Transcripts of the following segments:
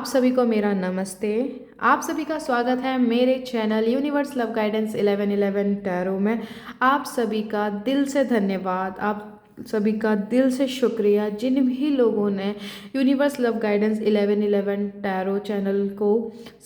सभी को मेरा नमस्ते। आप सभी का स्वागत है मेरे channel universe love guidance 1111 tarot में। आप सभी का दिल से धन्यवाद, आप सभी का दिल से शुक्रिया जिन भी लोगों ने universe love guidance 1111 tarot channel को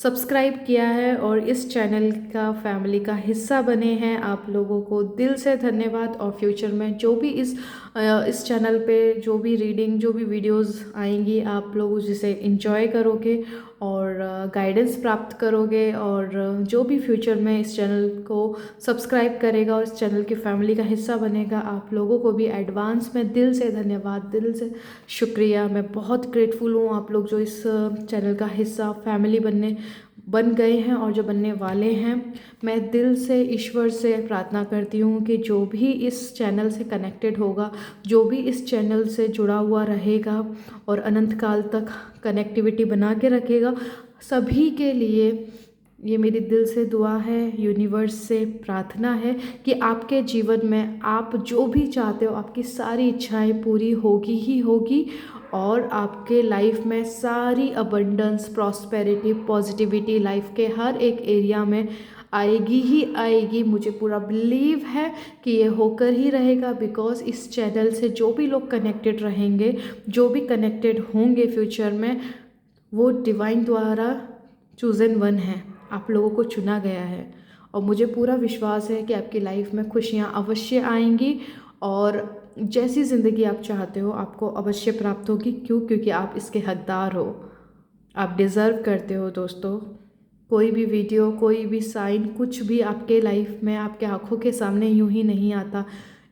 सब्सक्राइब किया है और इस चैनल का फैमिली का हिस्सा बने हैं। आप लोगों को दिल से धन्यवाद। और फ्यूचर में जो भी इस चैनल पे जो भी रीडिंग, जो भी वीडियोस आएंगी, आप लोग जिसे इंजॉय करोगे और गाइडेंस प्राप्त करोगे। और जो भी फ्यूचर में इस चैनल को सब्सक्राइब करेगा और इस चैनल की फैमिली का हिस्सा बनेगा, आप लोगों को भी एडवांस में दिल से धन्यवाद, दिल से शुक्रिया। मैं बहुत ग्रेटफुल हूँ आप लोग जो इस चैनल का हिस्सा, फैमिली बन गए हैं और जो बनने वाले हैं। मैं दिल से ईश्वर से प्रार्थना करती हूँ कि जो भी इस चैनल से कनेक्टेड होगा, जो भी इस चैनल से जुड़ा हुआ रहेगा और अनंत काल तक कनेक्टिविटी बना के रखेगा, सभी के लिए ये मेरी दिल से दुआ है, यूनिवर्स से प्रार्थना है कि आपके जीवन में आप जो भी चाहते हो, आपकी सारी इच्छाएं पूरी होगी ही होगी और आपके लाइफ में सारी अबंडेंस, प्रॉस्पेरिटी, पॉजिटिविटी लाइफ के हर एक एरिया में आएगी ही आएगी। मुझे पूरा बिलीव है कि ये होकर ही रहेगा, बिकॉज़ इस चैनल से जो भी लोग कनेक्टेड रहेंगे, जो भी कनेक्टेड होंगे फ्यूचर में, वो डिवाइन द्वारा चूज़न वन है, आप लोगों को चुना गया है। और मुझे पूरा विश्वास है कि आपकी लाइफ में खुशियाँ अवश्य आएंगी और जैसी ज़िंदगी आप चाहते हो आपको अवश्य प्राप्त होगी। क्योंकि आप इसके हकदार हो, आप डिज़र्व करते हो दोस्तों। कोई भी वीडियो, कोई भी साइन, कुछ भी आपके लाइफ में, आपके आँखों के सामने यूं ही नहीं आता।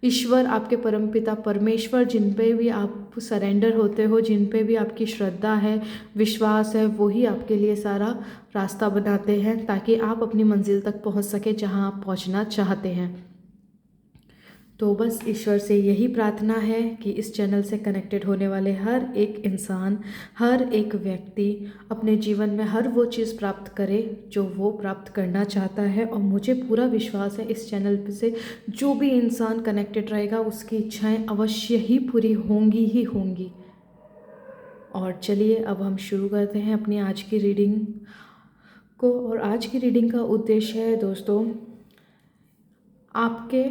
ईश्वर, आपके परमपिता परमेश्वर, जिन पे भी आप सरेंडर होते हो, जिन पे भी आपकी श्रद्धा है, विश्वास है, वही आपके लिए सारा रास्ता बनाते हैं ताकि आप अपनी मंजिल तक पहुंच सके जहां आप पहुंचना चाहते हैं। तो बस ईश्वर से यही प्रार्थना है कि इस चैनल से कनेक्टेड होने वाले हर एक इंसान, हर एक व्यक्ति अपने जीवन में हर वो चीज़ प्राप्त करे जो वो प्राप्त करना चाहता है। और मुझे पूरा विश्वास है इस चैनल से जो भी इंसान कनेक्टेड रहेगा उसकी इच्छाएं अवश्य ही पूरी होंगी ही होंगी। और चलिए अब हम शुरू करते हैं अपनी आज की रीडिंग को। और आज की रीडिंग का उद्देश्य है दोस्तों, आपके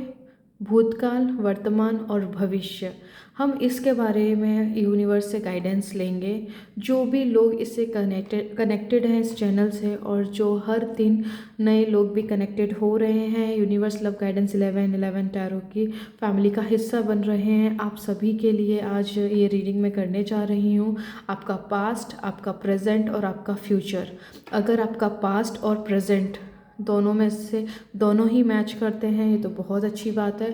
भूतकाल, वर्तमान और भविष्य, हम इसके बारे में यूनिवर्स से गाइडेंस लेंगे। जो भी लोग इससे कनेक्टेड हैं इस चैनल से, और जो हर दिन नए लोग भी कनेक्टेड हो रहे हैं यूनिवर्स लव गाइडेंस 1111 टैरो की फैमिली का हिस्सा बन रहे हैं, आप सभी के लिए आज ये रीडिंग मैं करने जा रही हूँ। आपका पास्ट, आपका प्रेजेंट और आपका फ्यूचर। अगर आपका पास्ट और प्रेजेंट दोनों में से दोनों ही मैच करते हैं ये तो बहुत अच्छी बात है।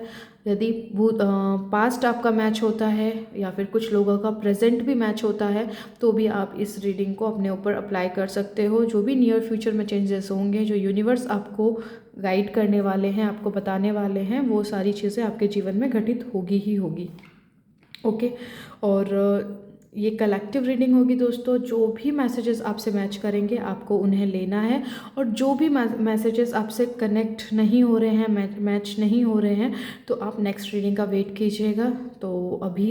यदि पास्ट आपका मैच होता है या फिर कुछ लोगों का प्रेजेंट भी मैच होता है तो भी आप इस रीडिंग को अपने ऊपर अप्लाई कर सकते हो। जो भी नियर फ्यूचर में चेंजेस होंगे, जो यूनिवर्स आपको गाइड करने वाले हैं, आपको बताने वाले हैं, वो सारी चीज़ें आपके जीवन में घटित होगी ही होगी। ओके। और ये कलेक्टिव रीडिंग होगी दोस्तों। जो भी मैसेजेस आपसे मैच करेंगे आपको उन्हें लेना है, और जो भी मैसेजेस आपसे कनेक्ट नहीं हो रहे हैं, मैच नहीं हो रहे हैं, तो आप नेक्स्ट रीडिंग का वेट कीजिएगा। तो अभी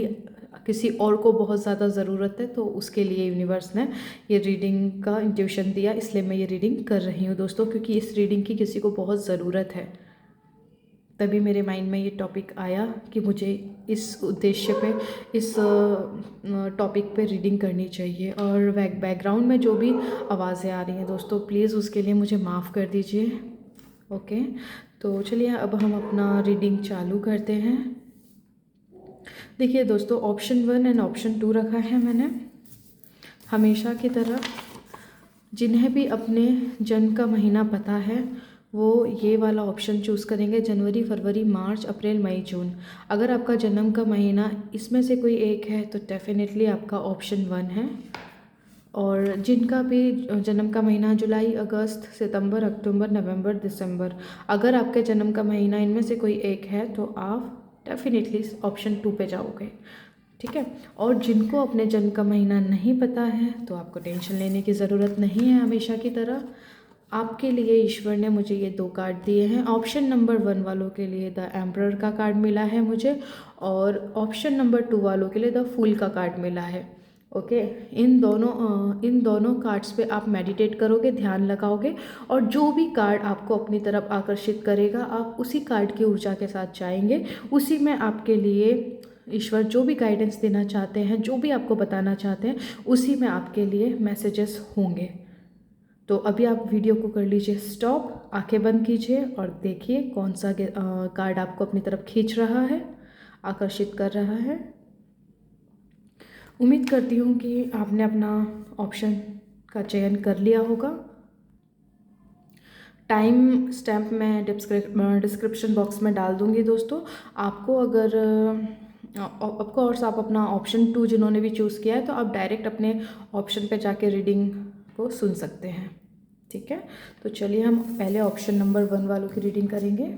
किसी और को बहुत ज़्यादा ज़रूरत है तो उसके लिए यूनिवर्स ने ये रीडिंग का इंट्यूशन दिया, इसलिए मैं ये रीडिंग कर रही हूँ दोस्तों, क्योंकि इस रीडिंग की किसी को बहुत ज़रूरत है। तभी मेरे माइंड में ये टॉपिक आया कि मुझे इस उद्देश्य पे, इस टॉपिक पे रीडिंग करनी चाहिए। और बैकग्राउंड में जो भी आवाज़ें आ रही हैं दोस्तों, प्लीज़ उसके लिए मुझे माफ़ कर दीजिए। ओके, तो चलिए अब हम अपना रीडिंग चालू करते हैं। देखिए दोस्तों, ऑप्शन 1 एंड ऑप्शन 2 रखा है मैंने। हमेशा की तरह जिन्हें भी अपने जन्म का महीना पता है वो ये वाला ऑप्शन चूज़ करेंगे, जनवरी, फरवरी, मार्च, अप्रैल, मई, जून। अगर आपका जन्म का महीना इसमें से कोई एक है तो डेफिनेटली आपका ऑप्शन 1 है। और जिनका भी जन्म का महीना जुलाई, अगस्त, सितंबर, अक्टूबर, नवंबर, दिसंबर, अगर आपके जन्म का महीना इनमें से कोई एक है तो आप डेफिनेटली ऑप्शन 2 पे जाओगे। ठीक है। और जिनको अपने जन्म का महीना नहीं पता है तो आपको टेंशन लेने की ज़रूरत नहीं है। हमेशा की तरह आपके लिए ईश्वर ने मुझे ये 2 कार्ड दिए हैं। ऑप्शन नंबर 1 वालों के लिए द एम्परर का कार्ड मिला है मुझे, और ऑप्शन नंबर 2 वालों के लिए द फूल का कार्ड मिला है। ओके। इन दोनों कार्ड्स पे आप मेडिटेट करोगे, ध्यान लगाओगे, और जो भी कार्ड आपको अपनी तरफ आकर्षित करेगा आप उसी कार्ड की ऊर्जा के साथ जाएंगे। उसी में आपके लिए ईश्वर जो भी गाइडेंस देना चाहते हैं, जो भी आपको बताना चाहते हैं, उसी में आपके लिए मैसेजेस होंगे। तो अभी आप वीडियो को कर लीजिए स्टॉप, आंखें बंद कीजिए और देखिए कौन सा कार्ड आपको अपनी तरफ खींच रहा है, आकर्षित कर रहा है। उम्मीद करती हूँ कि आपने अपना ऑप्शन का चयन कर लिया होगा। टाइम स्टैम्प मैं डिस्क्रिप्शन बॉक्स में डाल दूँगी दोस्तों। आपको अगर ऑफकोर्स आप अपना ऑप्शन 2 जिन्होंने भी चूज़ किया है तो आप डायरेक्ट अपने ऑप्शन पे जाके रीडिंग को सुन सकते हैं, ठीक है। तो चलिए हम पहले ऑप्शन नंबर 1 वालों की रीडिंग करेंगे।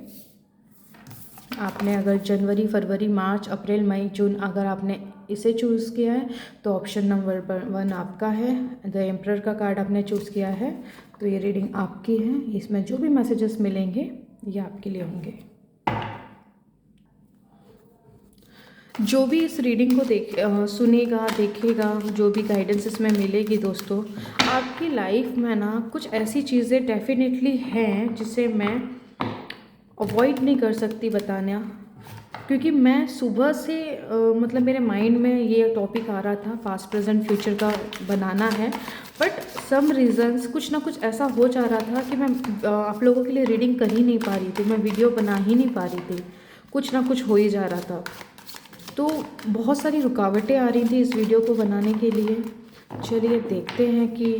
आपने अगर जनवरी, फरवरी, मार्च, अप्रैल, मई, जून अगर आपने इसे चूज़ किया है तो ऑप्शन नंबर 1 आपका है। द एम्परर का कार्ड आपने चूज़ किया है तो ये रीडिंग आपकी है। इसमें जो भी मैसेजेस मिलेंगे ये आपके लिए होंगे। जो भी इस रीडिंग को सुनेगा, देखेगा, जो भी गाइडेंस इसमें मिलेगी दोस्तों, आपकी लाइफ में ना कुछ ऐसी चीज़ें डेफिनेटली हैं जिसे मैं अवॉइड नहीं कर सकती बताना, क्योंकि मैं सुबह से मतलब मेरे माइंड में ये टॉपिक आ रहा था, पास्ट प्रेजेंट फ्यूचर का बनाना है, बट सम रीज़न्स कुछ ना कुछ ऐसा हो जा रहा था कि मैं आप लोगों के लिए रीडिंग कर ही नहीं पा रही थी, मैं वीडियो बना ही नहीं पा रही थी, कुछ ना कुछ हो ही जा रहा था। तो बहुत सारी रुकावटें आ रही थी इस वीडियो को बनाने के लिए। चलिए देखते हैं कि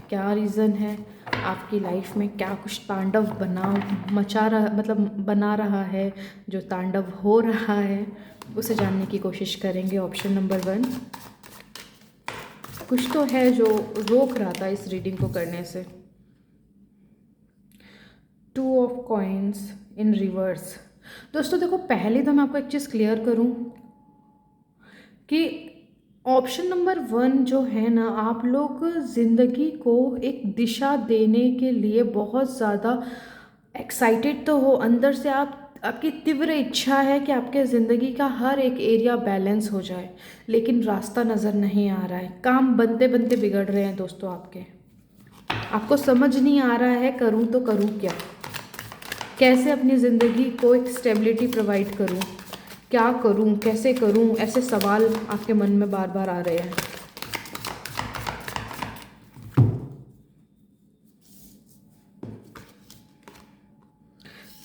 क्या रीज़न है, आपकी लाइफ में क्या कुछ तांडव बना रहा है, जो तांडव हो रहा है उसे जानने की कोशिश करेंगे। ऑप्शन नंबर 1, कुछ तो है जो रोक रहा था इस रीडिंग को करने से। 2 ऑफ कॉइन्स इन रिवर्स। दोस्तों देखो, पहले तो मैं आपको एक चीज़ क्लियर करूं कि ऑप्शन नंबर 1 जो है ना, आप लोग ज़िंदगी को एक दिशा देने के लिए बहुत ज़्यादा एक्साइटेड तो हो, अंदर से आपकी तीव्र इच्छा है कि आपके ज़िंदगी का हर एक एरिया बैलेंस हो जाए, लेकिन रास्ता नज़र नहीं आ रहा है। काम बनते बनते बिगड़ रहे हैं दोस्तों आपको समझ नहीं आ रहा है करूं तो करूं क्या, कैसे अपनी ज़िंदगी को एक स्टेबिलिटी प्रोवाइड करूं, क्या करूं, कैसे करूं, ऐसे सवाल आपके मन में बार बार आ रहे हैं।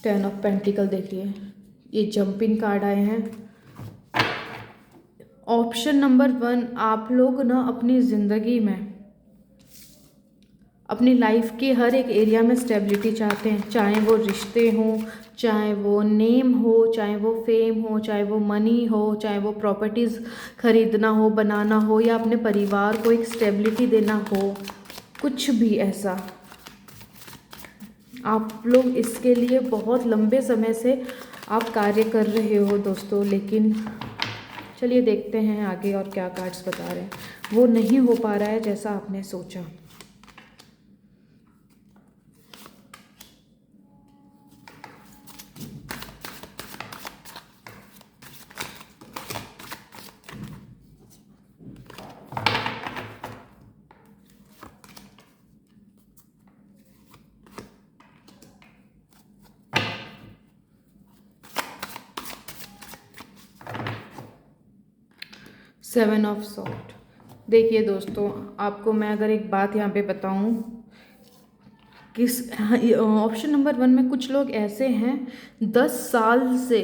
टेन ऑफ पेंटिकल देखिए, ये जंपिंग कार्ड आए हैं। ऑप्शन नंबर 1, आप लोग ना अपनी ज़िंदगी में, अपनी लाइफ के हर एक एरिया में स्टेबिलिटी चाहते हैं, चाहे वो रिश्ते हों, चाहे वो नेम हो, चाहे वो फेम हो, चाहे वो मनी हो, चाहे वो प्रॉपर्टीज़ खरीदना हो, बनाना हो, या अपने परिवार को एक स्टेबिलिटी देना हो, कुछ भी ऐसा आप लोग इसके लिए बहुत लंबे समय से आप कार्य कर रहे हो दोस्तों। लेकिन चलिए देखते हैं आगे और क्या कार्ड्स बता रहे हैं। वो नहीं हो पा रहा है जैसा आपने सोचा। Seven of sword. देखिए दोस्तों, आपको मैं अगर एक बात यहाँ पे बताऊँ, किस ऑप्शन नंबर 1 में कुछ लोग ऐसे हैं 10 साल से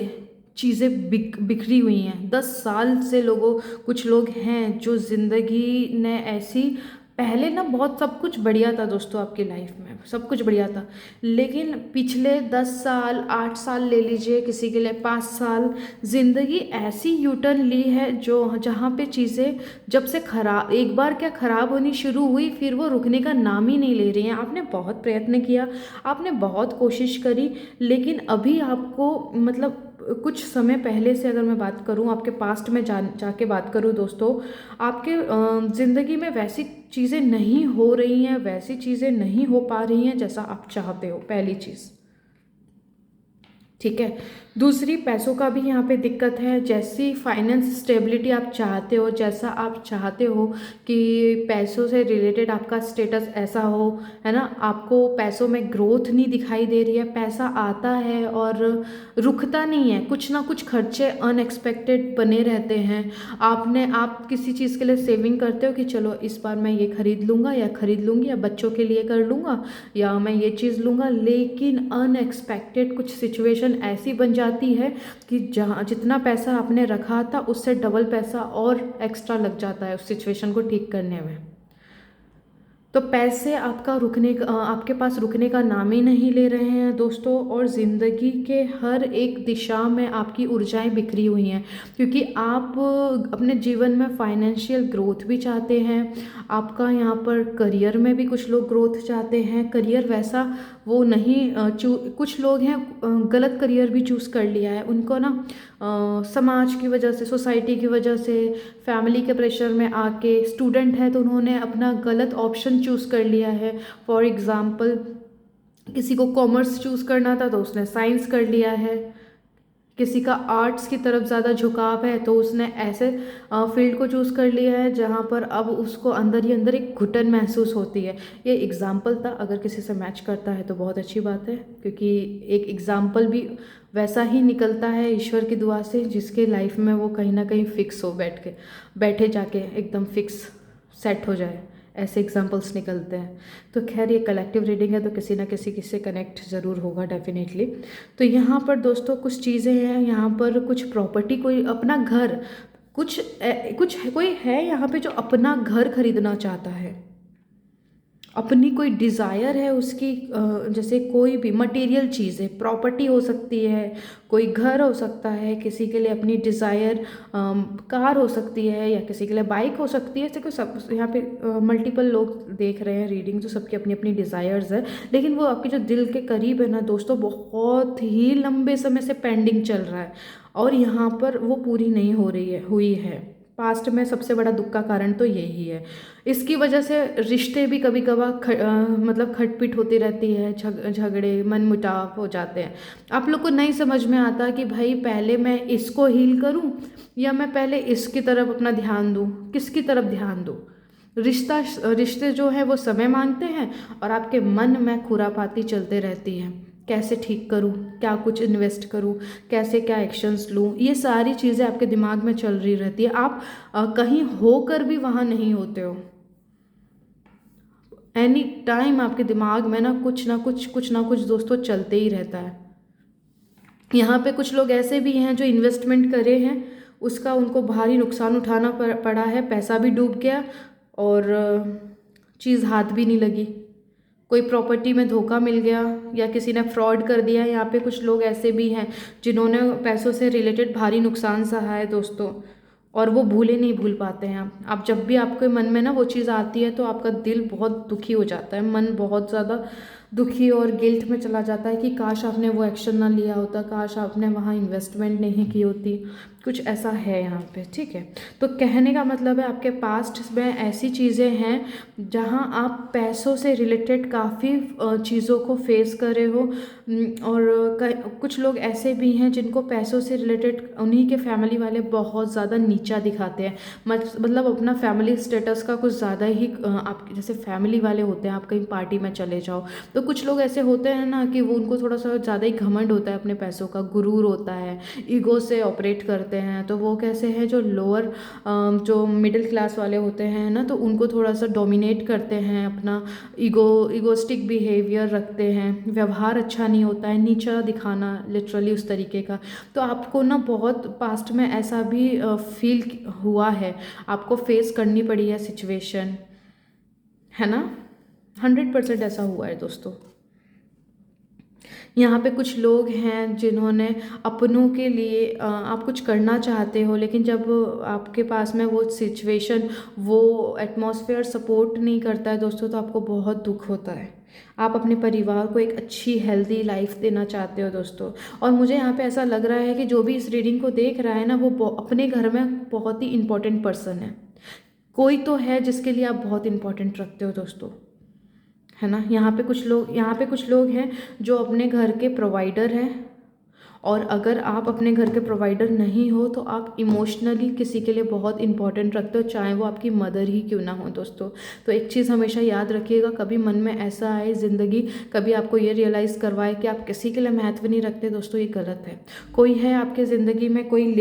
चीज़ें बिखरी हुई हैं, 10 साल से कुछ लोग हैं जो ज़िंदगी ने ऐसी, पहले ना बहुत सब कुछ बढ़िया था दोस्तों, आपकी लाइफ में सब कुछ बढ़िया था, लेकिन पिछले 10 साल, 8 साल ले लीजिए, किसी के लिए 5 साल, ज़िंदगी ऐसी यूटर्न ली है जो जहाँ पे चीज़ें जब से खराब, एक बार क्या खराब होनी शुरू हुई फिर वो रुकने का नाम ही नहीं ले रही हैं। आपने बहुत प्रयत्न किया, आपने बहुत कोशिश करी, लेकिन अभी आपको मतलब कुछ समय पहले से अगर मैं बात करूं, आपके पास्ट में जाके बात करूं दोस्तों, आपके ज़िंदगी में वैसी चीज़ें नहीं हो रही हैं, वैसी चीज़ें नहीं हो पा रही हैं जैसा आप चाहते हो, पहली चीज़, ठीक है। दूसरी, पैसों का भी यहाँ पे दिक्कत है। जैसी फाइनेंस स्टेबिलिटी आप चाहते हो, जैसा आप चाहते हो कि पैसों से रिलेटेड आपका स्टेटस ऐसा हो, है ना, आपको पैसों में ग्रोथ नहीं दिखाई दे रही है। पैसा आता है और रुकता नहीं है, कुछ ना कुछ खर्चे अनएक्सपेक्टेड बने रहते हैं। आप किसी चीज़ के लिए सेविंग करते हो कि चलो इस बार मैं ये खरीद लूँगा या खरीद लूँगी, या बच्चों के लिए कर लूँगा, या मैं ये चीज़ लूँगा, लेकिन अनएक्सपेक्टेड कुछ सिचुएशन ऐसी बन जाती है कि जहाँ जितना पैसा आपने रखा था उससे डबल पैसा और एक्स्ट्रा लग जाता है उस सिचुएशन को ठीक करने में। तो पैसे आपके पास रुकने का नाम ही नहीं ले रहे हैं दोस्तों, और ज़िंदगी के हर एक दिशा में आपकी ऊर्जाएं बिखरी हुई हैं, क्योंकि आप अपने जीवन में फाइनेंशियल ग्रोथ भी चाहते हैं। आपका यहाँ पर करियर में भी कुछ लोग ग्रोथ चाहते हैं। करियर वैसा वो नहीं कुछ लोग हैं गलत करियर भी चूज़ कर लिया है उनको ना, समाज की वजह से, सोसाइटी की वजह से, फैमिली के प्रेशर में आके, स्टूडेंट है तो उन्होंने अपना गलत ऑप्शन चूज़ कर लिया है। फॉर एग्ज़ाम्पल, किसी को कॉमर्स चूज़ करना था तो उसने साइंस कर लिया है। किसी का आर्ट्स की तरफ ज़्यादा झुकाव है तो उसने ऐसे फील्ड को चूज़ कर लिया है जहाँ पर अब उसको अंदर ही अंदर एक घुटन महसूस होती है। ये एग्ज़ाम्पल था, अगर किसी से मैच करता है तो बहुत अच्छी बात है, क्योंकि एक एग्ज़ाम्पल भी वैसा ही निकलता है ईश्वर की दुआ से जिसके लाइफ में वो कहीं ना कहीं फिक्स हो, बैठे जाके एकदम फिक्स सेट हो जाए, ऐसे एग्जाम्पल्स निकलते हैं। तो खैर, ये कलेक्टिव रीडिंग है तो किसी ना किसी से कनेक्ट ज़रूर होगा डेफिनेटली। तो यहाँ पर दोस्तों कुछ चीज़ें हैं, यहाँ पर कुछ प्रॉपर्टी, कोई अपना घर, कुछ कोई है यहाँ पे जो अपना घर खरीदना चाहता है, अपनी कोई डिज़ायर है उसकी, जैसे कोई भी मटेरियल चीज़ है, प्रॉपर्टी हो सकती है, कोई घर हो सकता है, किसी के लिए अपनी डिज़ायर कार हो सकती है, या किसी के लिए बाइक हो सकती है। ऐसे कोई सब यहाँ पे मल्टीपल लोग देख रहे हैं रीडिंग, जो सबकी अपनी अपनी डिज़ायर्स है, लेकिन वो आपके जो दिल के करीब है ना दोस्तों, बहुत ही लंबे समय से पेंडिंग चल रहा है और यहाँ पर वो पूरी नहीं हुई है। पास्ट में सबसे बड़ा दुख का कारण तो यही है। इसकी वजह से रिश्ते भी कभी कभार मतलब खटपिट होती रहती है, झगड़े, मनमुटाव हो जाते हैं। आप लोग को नहीं समझ में आता कि भाई पहले मैं इसको हील करूं या मैं पहले इसकी तरफ अपना ध्यान दूं, किसकी तरफ ध्यान दूं। रिश्ते जो है वो समय मांगते हैं और आपके मन में खुरापाती चलते रहती है। कैसे ठीक करूं, क्या कुछ इन्वेस्ट करूं, कैसे क्या एक्शंस लूं, ये सारी चीज़ें आपके दिमाग में चल रही रहती है। आप कहीं होकर भी वहाँ नहीं होते हो। एनी टाइम आपके दिमाग में ना कुछ ना कुछ दोस्तों चलते ही रहता है। यहाँ पे कुछ लोग ऐसे भी हैं जो इन्वेस्टमेंट करे हैं, उसका उनको भारी नुकसान उठाना पड़ा है, पैसा भी डूब गया और चीज़ हाथ भी नहीं लगी। कोई प्रॉपर्टी में धोखा मिल गया या किसी ने फ्रॉड कर दिया। यहाँ पे कुछ लोग ऐसे भी हैं जिन्होंने पैसों से रिलेटेड भारी नुकसान सहा है दोस्तों, और वो नहीं भूल पाते हैं। आप जब भी आपके मन में ना वो चीज़ आती है तो आपका दिल बहुत दुखी हो जाता है, मन बहुत ज़्यादा दुखी और गिल्ट में चला जाता है कि काश आपने वो एक्शन ना लिया होता, काश आपने वहाँ इन्वेस्टमेंट नहीं की होती। कुछ ऐसा है यहाँ पे, ठीक है। तो कहने का मतलब है आपके पास्ट में ऐसी चीज़ें हैं जहाँ आप पैसों से रिलेटेड काफ़ी चीज़ों को फेस कर रहे हो, और कुछ लोग ऐसे भी हैं जिनको पैसों से रिलेटेड उन्हीं के फैमिली वाले बहुत ज़्यादा नीचा दिखाते हैं। मतलब अपना फैमिली स्टेटस का कुछ ज़्यादा ही आप जैसे फैमिली वाले होते हैं, आप कहीं पार्टी में चले जाओ तो कुछ लोग ऐसे होते हैं ना कि वो उनको थोड़ा सा ज़्यादा ही घमंड होता है, अपने पैसों का गुरूर होता है, ईगो से ऑपरेट करते हैं। तो वो कैसे हैं जो लोअर जो मिडिल क्लास वाले होते हैं ना, तो उनको थोड़ा सा डोमिनेट करते हैं, अपना ईगोस्टिक बिहेवियर रखते हैं, व्यवहार अच्छा नहीं होता है, नीचा दिखाना लिटरली उस तरीके का। तो आपको ना बहुत पास्ट में ऐसा भी फील हुआ है, आपको फेस करनी पड़ी है सिचुएशन, है ना। 100% ऐसा हुआ है दोस्तों। यहाँ पे कुछ लोग हैं जिन्होंने अपनों के लिए आप कुछ करना चाहते हो, लेकिन जब आपके पास में वो सिचुएशन, वो एटमॉस्फेयर सपोर्ट नहीं करता है दोस्तों, तो आपको बहुत दुख होता है। आप अपने परिवार को एक अच्छी हेल्दी लाइफ देना चाहते हो दोस्तों। और मुझे यहाँ पे ऐसा लग रहा है कि जो भी इस रीडिंग को देख रहा है ना, वो अपने घर में बहुत ही इंपॉर्टेंट पर्सन है। कोई तो है जिसके लिए आप बहुत इंपॉर्टेंट रखते हो दोस्तों, है ना। यहाँ पे कुछ लोग हैं जो अपने घर के प्रोवाइडर हैं और अगर आप अपने घर के प्रोवाइडर नहीं हो तो आप इमोशनली किसी के लिए बहुत इंपॉर्टेंट रखते हो, चाहे वो आपकी मदर ही क्यों ना हो दोस्तों। तो एक चीज़ हमेशा याद रखिएगा, कभी मन में ऐसा आए ज़िंदगी कभी आपको ये रियलाइज़ करवाए कि आप किसी के लिए महत्व नहीं रखते दोस्तों, ये गलत है। कोई है आपके ज़िंदगी में, कोई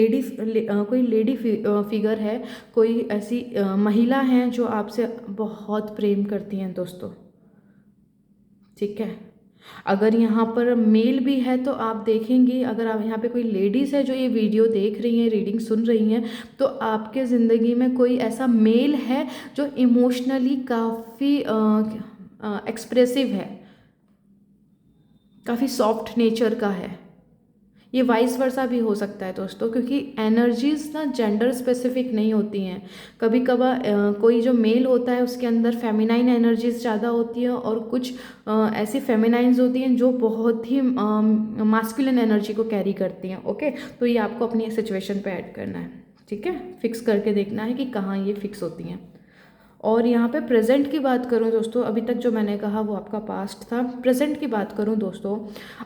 लेडी फिगर है, कोई ऐसी महिला हैं जो आपसे बहुत प्रेम करती हैं दोस्तों, ठीक है। अगर यहाँ पर मेल भी है तो आप देखेंगी, अगर आप यहाँ पे कोई लेडीज़ है जो ये वीडियो देख रही हैं, रीडिंग सुन रही हैं, तो आपके ज़िंदगी में कोई ऐसा मेल है जो इमोशनली काफ़ी एक्सप्रेसिव है, काफ़ी सॉफ्ट नेचर का है। ये वाइस वर्सा भी हो सकता है दोस्तों, क्योंकि एनर्जीज ना जेंडर स्पेसिफिक नहीं होती हैं। कभी कभार कोई जो मेल होता है उसके अंदर फेमिनाइन एनर्जीज ज़्यादा होती हैं, और कुछ ऐसी फेमिनाइंस होती हैं जो बहुत ही मास्कुलिन एनर्जी को कैरी करती हैं। ओके, तो ये आपको अपनी सिचुएशन पे ऐड करना है, ठीक है, फिक्स करके देखना है कि कहाँ ये फिक्स होती हैं। और यहाँ पे प्रेजेंट की बात करूँ दोस्तों, अभी तक जो मैंने कहा वो आपका पास्ट था। प्रेजेंट की बात करूँ दोस्तों,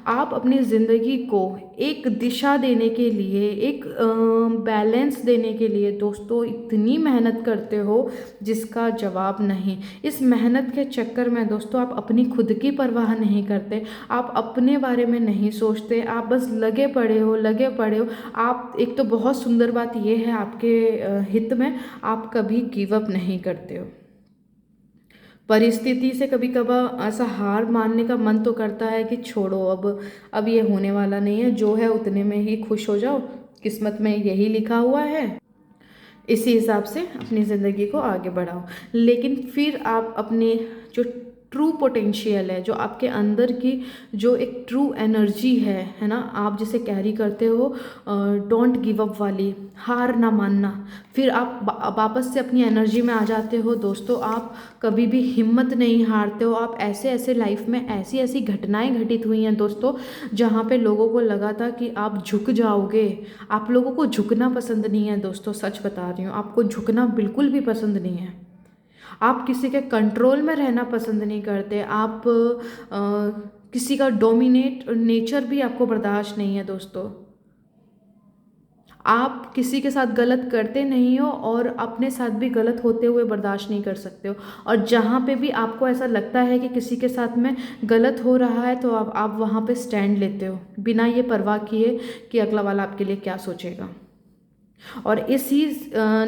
आप अपनी ज़िंदगी को एक दिशा देने के लिए, एक बैलेंस देने के लिए दोस्तों इतनी मेहनत करते हो जिसका जवाब नहीं। इस मेहनत के चक्कर में दोस्तों आप अपनी खुद की परवाह नहीं करते, आप अपने बारे में नहीं सोचते, आप बस लगे पड़े हो। आप, एक तो बहुत सुंदर बात ये है आपके हित में, आप कभी गिव अप नहीं करते हो। परिस्थिति से कभी कभार ऐसा हार मानने का मन तो करता है कि छोड़ो, अब ये होने वाला नहीं है, जो है उतने में ही खुश हो जाओ, किस्मत में यही लिखा हुआ है, इसी हिसाब से अपनी ज़िंदगी को आगे बढ़ाओ। लेकिन फिर आप अपने जो ट्रू पोटेंशियल है, जो आपके अंदर की जो एक ट्रू एनर्जी है ना, आप जिसे कैरी करते हो, डोंट गिव अप वाली, हार ना मानना, फिर आप वापस से अपनी एनर्जी में आ जाते हो दोस्तों। आप कभी भी हिम्मत नहीं हारते हो। आप ऐसे लाइफ में ऐसी ऐसी घटनाएं घटित हुई हैं दोस्तों, जहाँ पे लोगों को लगा था कि आप झुक जाओगे। आप लोगों को झुकना पसंद नहीं है दोस्तों, सच बता रही हूँ, आपको झुकना बिल्कुल भी पसंद नहीं है। आप किसी के कंट्रोल में रहना पसंद नहीं करते, आप किसी का डोमिनेट नेचर भी आपको बर्दाश्त नहीं है दोस्तों। आप किसी के साथ गलत करते नहीं हो और अपने साथ भी गलत होते हुए बर्दाश्त नहीं कर सकते हो। और जहाँ पे भी आपको ऐसा लगता है कि किसी के साथ में गलत हो रहा है तो आप वहाँ पे स्टैंड लेते हो, बिना ये परवाह किए कि अगला वाला आपके लिए क्या सोचेगा। और इसी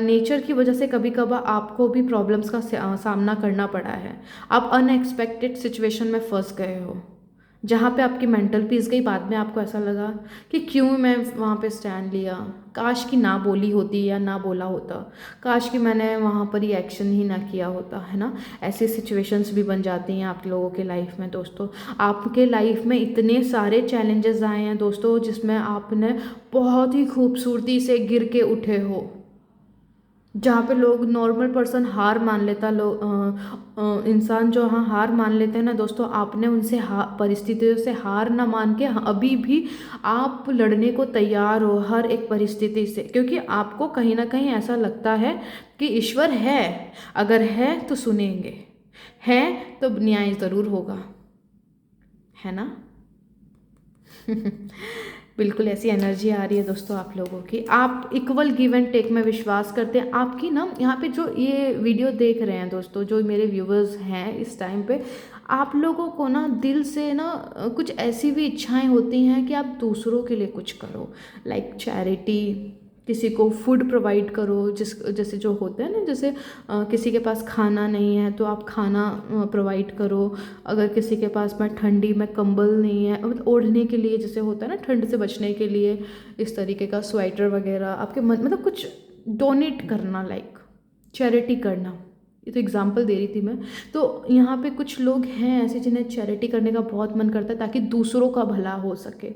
नेचर की वजह से कभी कभार आपको भी प्रॉब्लम्स का सामना करना पड़ा है। आप अनएक्सपेक्टेड सिचुएशन में फंस गए हो, जहाँ पे आपकी मेंटल पीस गई। बाद में आपको ऐसा लगा कि क्यों मैं वहाँ पे स्टैंड लिया, काश कि ना बोली होती या ना बोला होता, काश कि मैंने वहाँ पर ही एक्शन ही ना किया होता, है ना। ऐसी सिचुएशंस भी बन जाती हैं आप लोगों के लाइफ में दोस्तों। आपके लाइफ में इतने सारे चैलेंजेस आए हैं दोस्तों, जिसमें आपने बहुत ही खूबसूरती से गिर के उठे हो, जहाँ पे लोग, नॉर्मल पर्सन हार मान लेता, इंसान जो हाँ हार मान लेते हैं ना दोस्तों, आपने उनसे परिस्थितियों से हार ना मान के अभी भी आप लड़ने को तैयार हो हर एक परिस्थिति से, क्योंकि आपको कहीं ना कहीं ऐसा लगता है कि ईश्वर है, अगर है तो सुनेंगे, है तो न्याय ज़रूर होगा, है ना। बिल्कुल ऐसी एनर्जी आ रही है दोस्तों आप लोगों की। आप इक्वल गिव एंड टेक में विश्वास करते हैं। आपकी ना यहाँ पे जो ये वीडियो देख रहे हैं दोस्तों, जो मेरे व्यूवर्स हैं इस टाइम पे, आप लोगों को ना दिल से ना कुछ ऐसी भी इच्छाएं होती हैं कि आप दूसरों के लिए कुछ करो, लाइक चैरिटी, किसी को फूड प्रोवाइड करो, जैसे जो होता है ना, जैसे किसी के पास खाना नहीं है तो आप खाना प्रोवाइड करो। अगर किसी के पास में ठंडी में कंबल नहीं है, ओढ़ने के लिए, जैसे होता है ना ठंड से बचने के लिए इस तरीके का स्वेटर वगैरह, आपके मन मतलब कुछ डोनेट करना, लाइक चैरिटी करना। ये तो एग्जाम्पल दे रही थी मैं। तो यहाँ पे कुछ लोग हैं ऐसे जिन्हें चैरिटी करने का बहुत मन करता है ताकि दूसरों का भला हो सके।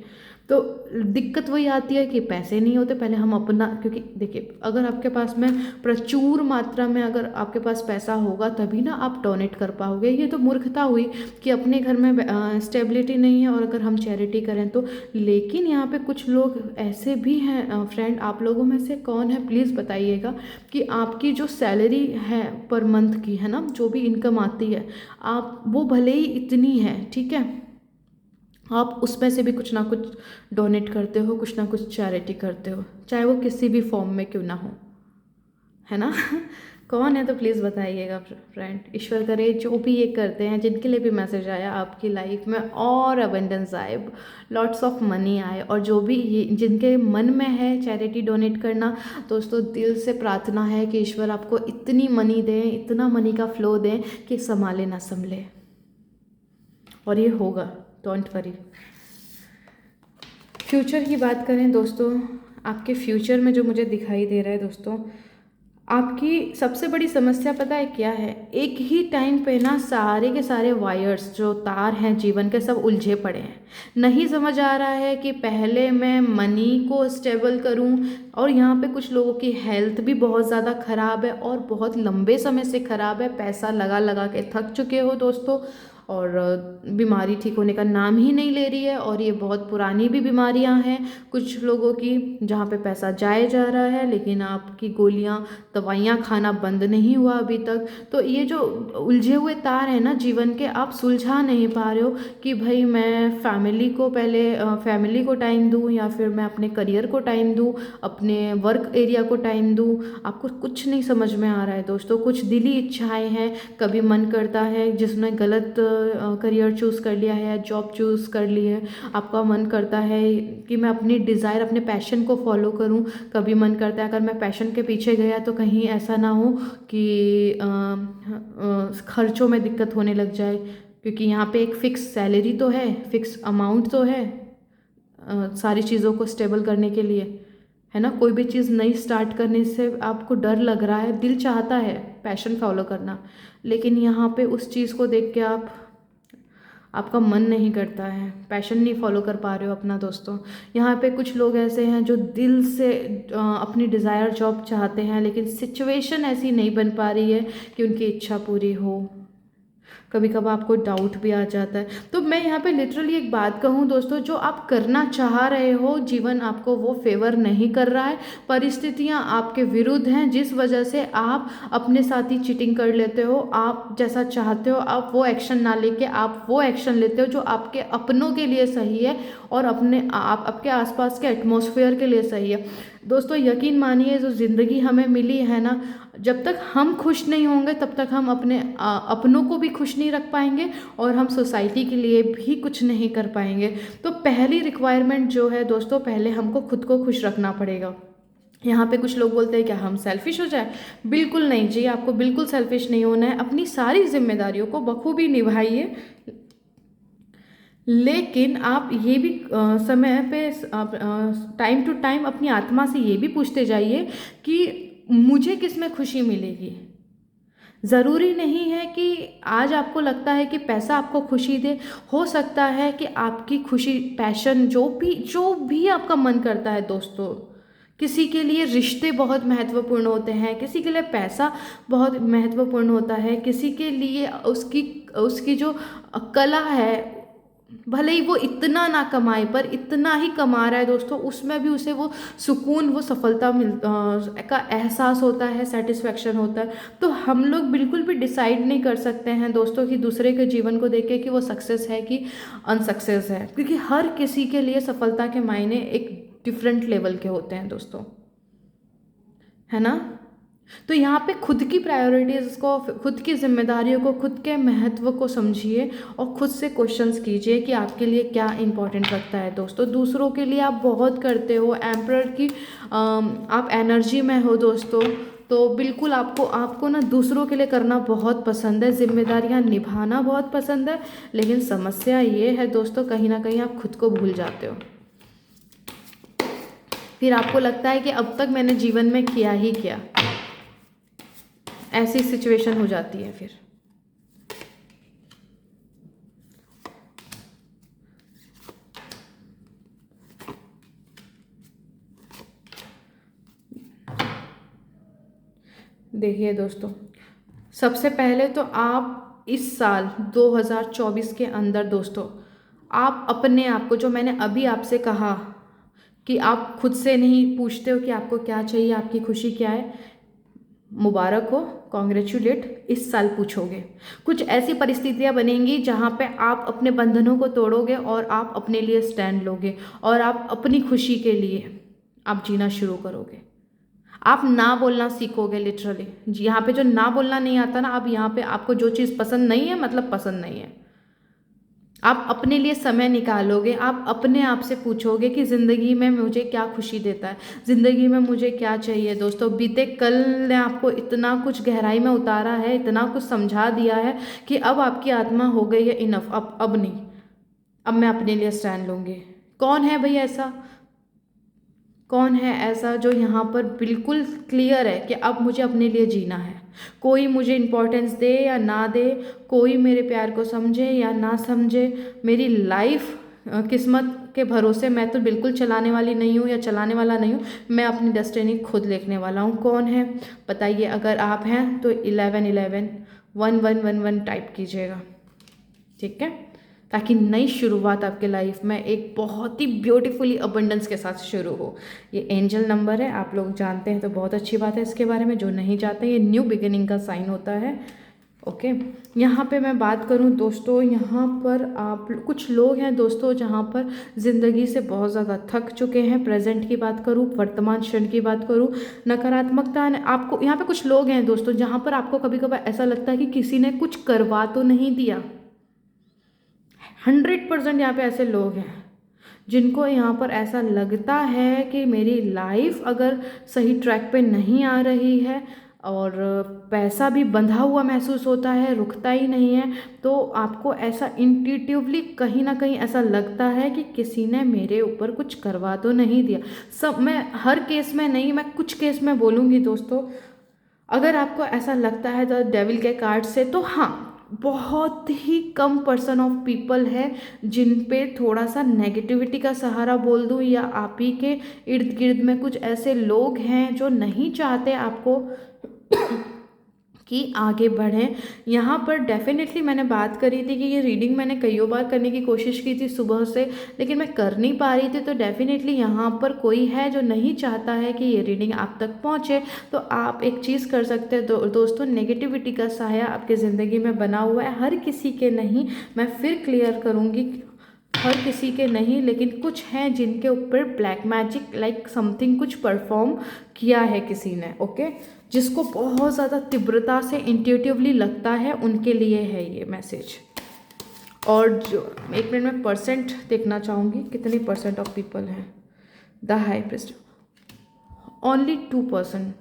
तो दिक्कत वही आती है कि पैसे नहीं होते। पहले हम अपना, क्योंकि देखिए अगर आपके पास में प्रचुर मात्रा में अगर आपके पास पैसा होगा तभी ना आप डोनेट कर पाओगे। ये तो मूर्खता हुई कि अपने घर में स्टेबिलिटी नहीं है और अगर हम चैरिटी करें तो। लेकिन यहाँ पे कुछ लोग ऐसे भी हैं फ्रेंड, आप लोगों में से कौन है प्लीज़ बताइएगा कि आपकी जो सैलरी है पर मंथ की, है ना, जो भी इनकम आती है, आप वो भले ही इतनी है, ठीक है, आप उसमें से भी कुछ ना कुछ डोनेट करते हो, कुछ ना कुछ चैरिटी करते हो, चाहे वो किसी भी फॉर्म में क्यों ना हो, है ना। कौन है तो प्लीज़ बताइएगा फ्रेंड। ईश्वर करे जो भी ये करते हैं, जिनके लिए भी मैसेज आया, आपकी लाइफ में और अबंडेंस आए, लॉट्स ऑफ मनी आए, और जो भी ये जिनके मन में है चैरिटी डोनेट करना, दोस्तों दिल से प्रार्थना है कि ईश्वर आपको इतनी मनी दें, इतना मनी का फ्लो दें कि संभाले ना संभले, और ये होगा, डोंट वरी। फ्यूचर की बात करें दोस्तों, आपके फ्यूचर में जो मुझे दिखाई दे रहा है दोस्तों, आपकी सबसे बड़ी समस्या पता है क्या है? एक ही टाइम पे ना सारे के सारे वायर्स जो तार हैं जीवन के, सब उलझे पड़े हैं। नहीं समझ आ रहा है कि पहले मैं मनी को स्टेबल करूं, और यहाँ पे कुछ लोगों की हेल्थ भी बहुत ज़्यादा ख़राब है, और बहुत लंबे समय से ख़राब है, पैसा लगा लगा के थक चुके हो दोस्तों, और बीमारी ठीक होने का नाम ही नहीं ले रही है, और ये बहुत पुरानी भी बीमारियां हैं कुछ लोगों की, जहाँ पे पैसा जाया जा रहा है लेकिन आपकी गोलियां दवाइयाँ खाना बंद नहीं हुआ अभी तक। तो ये जो उलझे हुए तार हैं ना जीवन के, आप सुलझा नहीं पा रहे हो कि भाई मैं फैमिली को पहले फैमिली को टाइम दूँ, या फिर मैं अपने करियर को टाइम दूँ, अपने वर्क एरिया को टाइम दूँ। आपको कुछ नहीं समझ में आ रहा है दोस्तों। कुछ दिली इच्छाएं हैं, कभी मन करता है जिसने गलत करियर चूज़ कर लिया है या जॉब चूज़ कर ली है, आपका मन करता है कि मैं अपनी डिज़ायर, अपने पैशन को फॉलो करूं। कभी मन करता है अगर मैं पैशन के पीछे गया तो कहीं ऐसा ना हो कि खर्चों में दिक्कत होने लग जाए, क्योंकि यहाँ पे एक फ़िक्स सैलरी तो है, फ़िक्स अमाउंट तो है सारी चीज़ों को स्टेबल करने के लिए, है ना। कोई भी चीज़ नई स्टार्ट करने से आपको डर लग रहा है, दिल चाहता है पैशन फॉलो करना, लेकिन यहाँ पे उस चीज़ को देख के आपका मन नहीं करता है, पैशन नहीं फॉलो कर पा रहे हो अपना दोस्तों। यहाँ पे कुछ लोग ऐसे हैं जो दिल से अपनी डिज़ायर जॉब चाहते हैं, लेकिन सिचुएशन ऐसी नहीं बन पा रही है कि उनकी इच्छा पूरी हो। कभी कभार आपको डाउट भी आ जाता है। तो मैं यहाँ पे लिटरली एक बात कहूँ दोस्तों, जो आप करना चाह रहे हो, जीवन आपको वो फेवर नहीं कर रहा है, परिस्थितियाँ आपके विरुद्ध हैं, जिस वजह से आप अपने साथ ही चीटिंग कर लेते हो। आप जैसा चाहते हो आप वो एक्शन ना लेके आप वो एक्शन लेते हो जो आपके अपनों के लिए सही है, और आपके आसपास के एटमॉस्फेयर के लिए सही है। दोस्तों यकीन मानिए, जो ज़िंदगी हमें मिली है ना, जब तक हम खुश नहीं होंगे तब तक हम अपने अपनों को भी खुश नहीं रख पाएंगे, और हम सोसाइटी के लिए भी कुछ नहीं कर पाएंगे। तो पहली रिक्वायरमेंट जो है दोस्तों, पहले हमको खुद को खुश रखना पड़ेगा। यहाँ पे कुछ लोग बोलते हैं क्या हम सेल्फिश हो जाए? बिल्कुल नहीं जी, आपको बिल्कुल सेल्फिश नहीं होना है। अपनी सारी जिम्मेदारियों को बखूबी निभाइए, लेकिन आप ये भी समय पे टाइम टू टाइम अपनी आत्मा से ये भी पूछते जाइए कि मुझे किस में खुशी मिलेगी। ज़रूरी नहीं है कि आज आपको लगता है कि पैसा आपको खुशी दे, हो सकता है कि आपकी खुशी, पैशन, जो भी आपका मन करता है दोस्तों। किसी के लिए रिश्ते बहुत महत्वपूर्ण होते हैं, किसी के लिए पैसा बहुत महत्वपूर्ण होता है, किसी के लिए उसकी उसकी जो कला है, भले ही वो इतना ना कमाए पर इतना ही कमा रहा है दोस्तों, उसमें भी उसे वो सुकून, वो सफलता का एहसास होता है, सेटिस्फेक्शन होता है। तो हम लोग बिल्कुल भी डिसाइड नहीं कर सकते हैं दोस्तों कि दूसरे के जीवन को देख के कि वो सक्सेस है कि अनसक्सेस है, क्योंकि हर किसी के लिए सफलता के मायने एक डिफरेंट लेवल के होते हैं दोस्तों, है ना। तो यहाँ पे खुद की प्रायोरिटीज़ को, खुद की जिम्मेदारियों को, खुद के महत्व को समझिए, और खुद से क्वेश्चंस कीजिए कि आपके लिए क्या इंपॉर्टेंट रखता है दोस्तों। दूसरों के लिए आप बहुत करते हो, एम्परर की आप एनर्जी में हो दोस्तों, तो बिल्कुल आपको ना दूसरों के लिए करना बहुत पसंद है, जिम्मेदारियाँ निभाना बहुत पसंद है, लेकिन समस्या ये है दोस्तों, कहीं ना कहीं आप खुद को भूल जाते हो। फिर आपको लगता है कि अब तक मैंने जीवन में किया ही क्या, ऐसी सिचुएशन हो जाती है फिर। देखिए दोस्तों, सबसे पहले तो आप इस साल 2024 के अंदर दोस्तों, आप अपने आप को, जो मैंने अभी आपसे कहा कि आप खुद से नहीं पूछते हो कि आपको क्या चाहिए, आपकी खुशी क्या है, मुबारक हो, कॉन्ग्रेचुलेट इस साल पूछोगे। कुछ ऐसी परिस्थितियां बनेंगी जहां पे आप अपने बंधनों को तोड़ोगे और आप अपने लिए स्टैंड लोगे और आप अपनी खुशी के लिए आप जीना शुरू करोगे। आप ना बोलना सीखोगे लिटरली। यहाँ पे जो ना बोलना नहीं आता ना, अब यहाँ पे आपको जो चीज़ पसंद नहीं है मतलब पसंद नहीं है। आप अपने लिए समय निकालोगे, आप अपने आप से पूछोगे कि ज़िंदगी में मुझे क्या खुशी देता है, ज़िंदगी में मुझे क्या चाहिए। दोस्तों, बीते कल ने आपको इतना कुछ गहराई में उतारा है, इतना कुछ समझा दिया है कि अब आपकी आत्मा हो गई है इनफ। अब नहीं, अब मैं अपने लिए स्टैंड लूँगी। कौन है भाई ऐसा, कौन है ऐसा जो यहाँ पर बिल्कुल क्लियर है कि अब मुझे अपने लिए जीना है। कोई मुझे इम्पोर्टेंस दे या ना दे, कोई मेरे प्यार को समझे या ना समझे, मेरी लाइफ किस्मत के भरोसे मैं तो बिल्कुल चलाने वाली नहीं हूँ या चलाने वाला नहीं हूँ। मैं अपनी डेस्टिनी खुद लिखने वाला हूँ। कौन है बताइए? अगर आप हैं तो 1111 टाइप कीजिएगा, ठीक है, ताकि नई शुरुआत आपके लाइफ में एक बहुत ही ब्यूटीफुली अबंडेंस के साथ शुरू हो। ये एंजल नंबर है, आप लोग जानते हैं तो बहुत अच्छी बात है। इसके बारे में जो नहीं जानते, ये न्यू बिगिनिंग का साइन होता है। ओके, यहाँ पे मैं बात करूँ दोस्तों, यहाँ पर आप कुछ लोग हैं दोस्तों जहाँ पर ज़िंदगी से बहुत ज़्यादा थक चुके हैं। प्रेजेंट की बात करूँ, वर्तमान क्षण की बात करूँ, नकारात्मकता आपको यहाँ पे कुछ लोग हैं दोस्तों जहाँ पर आपको कभी कभार ऐसा लगता है कि किसी ने कुछ करवा तो नहीं दिया। 100% यहाँ पे ऐसे लोग हैं जिनको यहाँ पर ऐसा लगता है कि मेरी लाइफ अगर सही ट्रैक पे नहीं आ रही है और पैसा भी बंधा हुआ महसूस होता है, रुकता ही नहीं है, तो आपको ऐसा इंट्यूटिवली कहीं ना कहीं ऐसा लगता है कि किसी ने मेरे ऊपर कुछ करवा तो नहीं दिया। सब, मैं हर केस में नहीं, मैं कुछ केस में बोलूँगी दोस्तों। अगर आपको ऐसा लगता है तो डेविल के कार्ड से, तो हाँ, बहुत ही कम पर्सन ऑफ पीपल है जिन पे थोड़ा सा नेगेटिविटी का सहारा बोल दूँ, या आप ही के इर्द गिर्द में कुछ ऐसे लोग हैं जो नहीं चाहते आपको कि आगे बढ़ें। यहाँ पर डेफिनेटली मैंने बात करी थी कि ये रीडिंग मैंने कई बार करने की कोशिश की थी सुबह से, लेकिन मैं कर नहीं पा रही थी। तो डेफिनेटली यहाँ पर कोई है जो नहीं चाहता है कि ये रीडिंग आप तक पहुँचे। तो आप एक चीज़ कर सकते हैं दोस्तों, नेगेटिविटी का साया आपकी ज़िंदगी में बना हुआ है, हर किसी के नहीं, मैं फिर क्लियर करूँगी, हर किसी के नहीं, लेकिन कुछ हैं जिनके ऊपर ब्लैक मैजिक लाइक समथिंग कुछ परफॉर्म किया है किसी ने। ओके, जिसको बहुत ज़्यादा तीव्रता से इंट्यूटिवली लगता है, उनके लिए है ये मैसेज। और जो एक मिनट में परसेंट देखना चाहूँगी, कितनी परसेंट ऑफ पीपल हैं। The high priest, only 2%।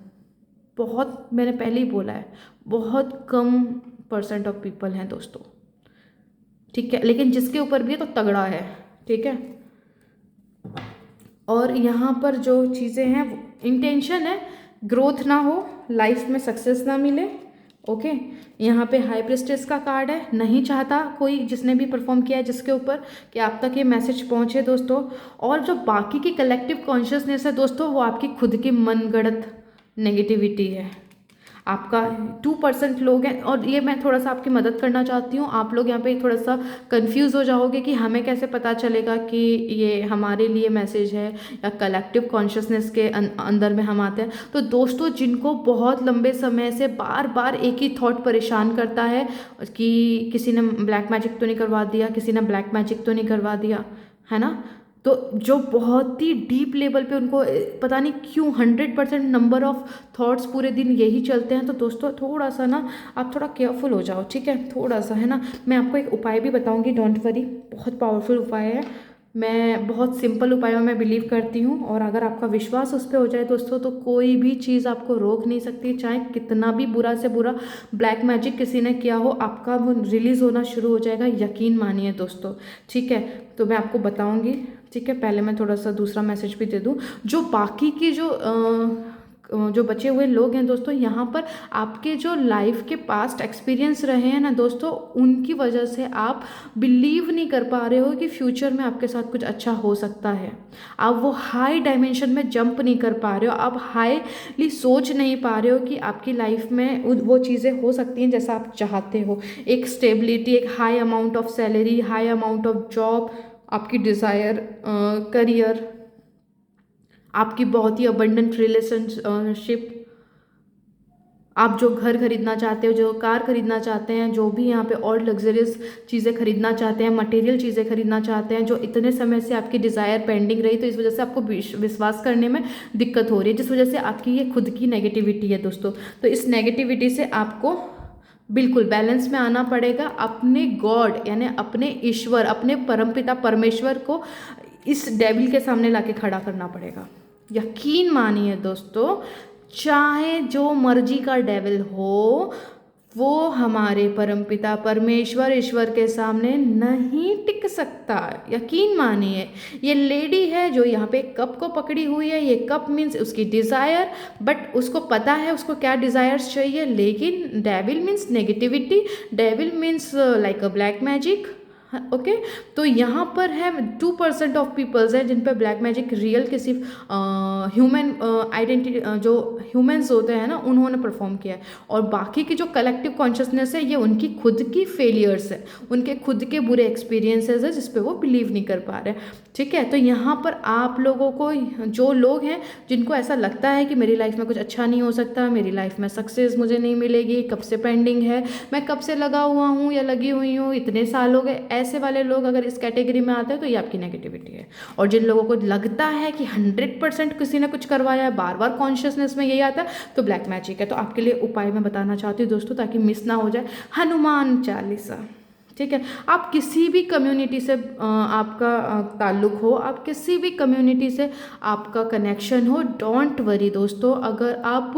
बहुत, मैंने पहले ही बोला है, बहुत कम परसेंट ऑफ पीपल हैं दोस्तों, ठीक है, लेकिन जिसके ऊपर भी है तो तगड़ा है, ठीक है। और यहाँ पर जो चीज़ें हैं, इंटेंशन है ग्रोथ ना हो, लाइफ में सक्सेस ना मिले। ओके, यहाँ पे हाई प्रिस्टेस का कार्ड है, नहीं चाहता कोई जिसने भी परफॉर्म किया है जिसके ऊपर कि आप तक ये मैसेज पहुँचे दोस्तों। और जो बाकी की कलेक्टिव कॉन्शियसनेस है दोस्तों, वो आपकी खुद की मनगढ़ंत नेगेटिविटी है। आपका 2% लोग हैं, और ये मैं थोड़ा सा आपकी मदद करना चाहती हूँ। आप लोग यहाँ पे थोड़ा सा कंफ्यूज हो जाओगे कि हमें कैसे पता चलेगा कि ये हमारे लिए मैसेज है या कलेक्टिव कॉन्शियसनेस के अंदर में हम आते हैं। तो दोस्तों, जिनको बहुत लंबे समय से बार बार एक ही थॉट परेशान करता है कि किसी ने ब्लैक मैजिक तो नहीं करवा दिया, किसी ने ब्लैक मैजिक तो नहीं करवा दिया, है ना, तो जो बहुत ही डीप लेवल पे उनको पता नहीं क्यों 100% नंबर ऑफ थॉट्स पूरे दिन यही चलते हैं, तो दोस्तों थोड़ा सा ना आप थोड़ा केयरफुल हो जाओ, ठीक है, थोड़ा सा, है ना। मैं आपको एक उपाय भी बताऊंगी, डोंट वरी, बहुत पावरफुल उपाय है। मैं बहुत सिंपल उपायों में बिलीव करती हूँ, और अगर आपका विश्वास उस पर हो जाए दोस्तों, तो कोई भी चीज़ आपको रोक नहीं सकती। चाहे कितना भी बुरा से बुरा ब्लैक मैजिक किसी ने किया हो, आपका वो रिलीज़ होना शुरू हो जाएगा, यकीन मानिए दोस्तों, ठीक है। तो मैं आपको बताऊँगी, ठीक है। पहले मैं थोड़ा सा दूसरा मैसेज भी दे दूँ। जो बाकी की जो बचे हुए लोग हैं दोस्तों, यहाँ पर आपके जो लाइफ के पास्ट एक्सपीरियंस रहे हैं ना दोस्तों, उनकी वजह से आप बिलीव नहीं कर पा रहे हो कि फ्यूचर में आपके साथ कुछ अच्छा हो सकता है। आप वो हाई डायमेंशन में जंप नहीं कर पा रहे हो, आप हाईली सोच नहीं पा रहे हो कि आपकी लाइफ में वो चीज़ें हो सकती हैं जैसा आप चाहते हो। एक स्टेबिलिटी, एक high amount of salary, high amount of job, आपकी डिज़ायर करियर, आपकी बहुत ही अबंडेंट रिलेशनशिप, आप जो घर खरीदना चाहते हो, जो कार खरीदना चाहते हैं, जो भी यहाँ पे और लग्जरियस चीज़ें खरीदना चाहते हैं, मटेरियल चीज़ें खरीदना चाहते हैं, जो इतने समय से आपकी डिज़ायर पेंडिंग रही, तो इस वजह से आपको विश्वास करने में दिक्कत हो रही है, जिस वजह से आपकी ये खुद की नेगेटिविटी है दोस्तों। तो इस नेगेटिविटी से आपको बिल्कुल बैलेंस में आना पड़ेगा। अपने गॉड यानी अपने ईश्वर, अपने परमपिता परमेश्वर को इस डेविल के सामने लाके खड़ा करना पड़ेगा। यकीन मानिए दोस्तों, चाहे जो मर्जी का डेविल हो, वो हमारे परमपिता परमेश्वर ईश्वर के सामने नहीं टिक सकता। यकीन मानिए, ये लेडी है जो यहाँ पे कप को पकड़ी हुई है, ये कप मीन्स उसकी डिज़ायर, बट उसको पता है उसको क्या डिज़ायर्स चाहिए। लेकिन devil means negativity, devil means like अ ब्लैक मैजिक। ओके, तो यहाँ पर है 2% ऑफ पीपल्स हैं जिन पर ब्लैक मैजिक रियल के सिर्फ ह्यूमन आइडेंटिटी, जो ह्यूमंस होते हैं ना, उन्होंने परफॉर्म किया है। और बाकी की जो कलेक्टिव कॉन्शियसनेस है, ये उनकी खुद की फेलियर्स है, उनके खुद के बुरे एक्सपीरियंसेस है जिस पे वो बिलीव नहीं कर पा रहे। ठीक है, तो यहाँ पर आप लोगों को, जो लोग हैं जिनको ऐसा लगता है कि मेरी लाइफ में कुछ अच्छा नहीं हो सकता, मेरी लाइफ में सक्सेस मुझे नहीं मिलेगी, कब से पेंडिंग है, मैं कब से लगा हुआ हूँ या लगी हुई हूँ, इतने साल हो गए, ऐसे वाले लोग अगर इस कैटेगरी में आते हैं तो ये आपकी नेगेटिविटी है। और जिन लोगों को लगता है कि 100% किसी ने कुछ करवाया है, बार बार कॉन्शियसनेस में यही आता है, तो ब्लैक मैजिक है। तो आपके लिए उपाय मैं बताना चाहती हूँ दोस्तों, ताकि मिस ना हो जाए, हनुमान चालीसा। ठीक है, आप किसी भी कम्युनिटी से आपका ताल्लुक हो, आप किसी भी कम्युनिटी से आपका कनेक्शन हो, डोंट वरी दोस्तों। अगर आप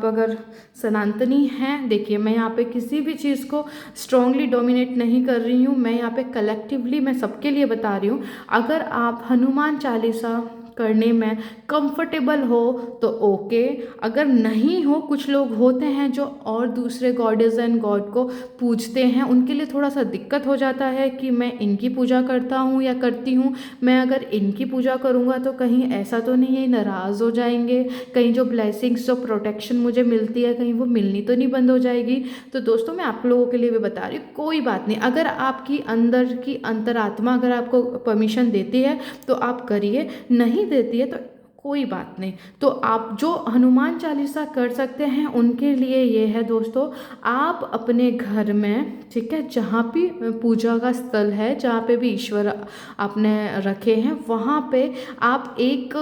अगर सनातनी हैं, देखिए मैं यहाँ पे किसी भी चीज़ को स्ट्रांगली डोमिनेट नहीं कर रही हूँ, मैं यहाँ पे कलेक्टिवली मैं सबके लिए बता रही हूँ। अगर आप हनुमान चालीसा करने में कंफर्टेबल हो तो ओके, अगर नहीं हो, कुछ लोग होते हैं जो और दूसरे गॉडेस एंड गॉड को पूजते हैं, उनके लिए थोड़ा सा दिक्कत हो जाता है कि मैं इनकी पूजा करता हूँ या करती हूँ, मैं अगर इनकी पूजा करूँगा तो कहीं ऐसा तो नहीं है नाराज़ हो जाएंगे, कहीं जो ब्लेसिंग्स, जो प्रोटेक्शन मुझे मिलती है, कहीं वो मिलनी तो नहीं बंद हो जाएगी। तो दोस्तों मैं आप लोगों के लिए भी बता रही हूँ, कोई बात नहीं, अगर आपकी अंदर की अंतरात्मा अगर आपको परमिशन देती है तो आप करिए, नहीं देती है तो कोई बात नहीं। तो आप जो हनुमान चालीसा कर सकते हैं उनके लिए ये है दोस्तों, आप अपने घर में, ठीक है, जहाँ भी पूजा का स्थल है, जहाँ पे भी ईश्वर आपने रखे हैं, वहाँ पे आप एक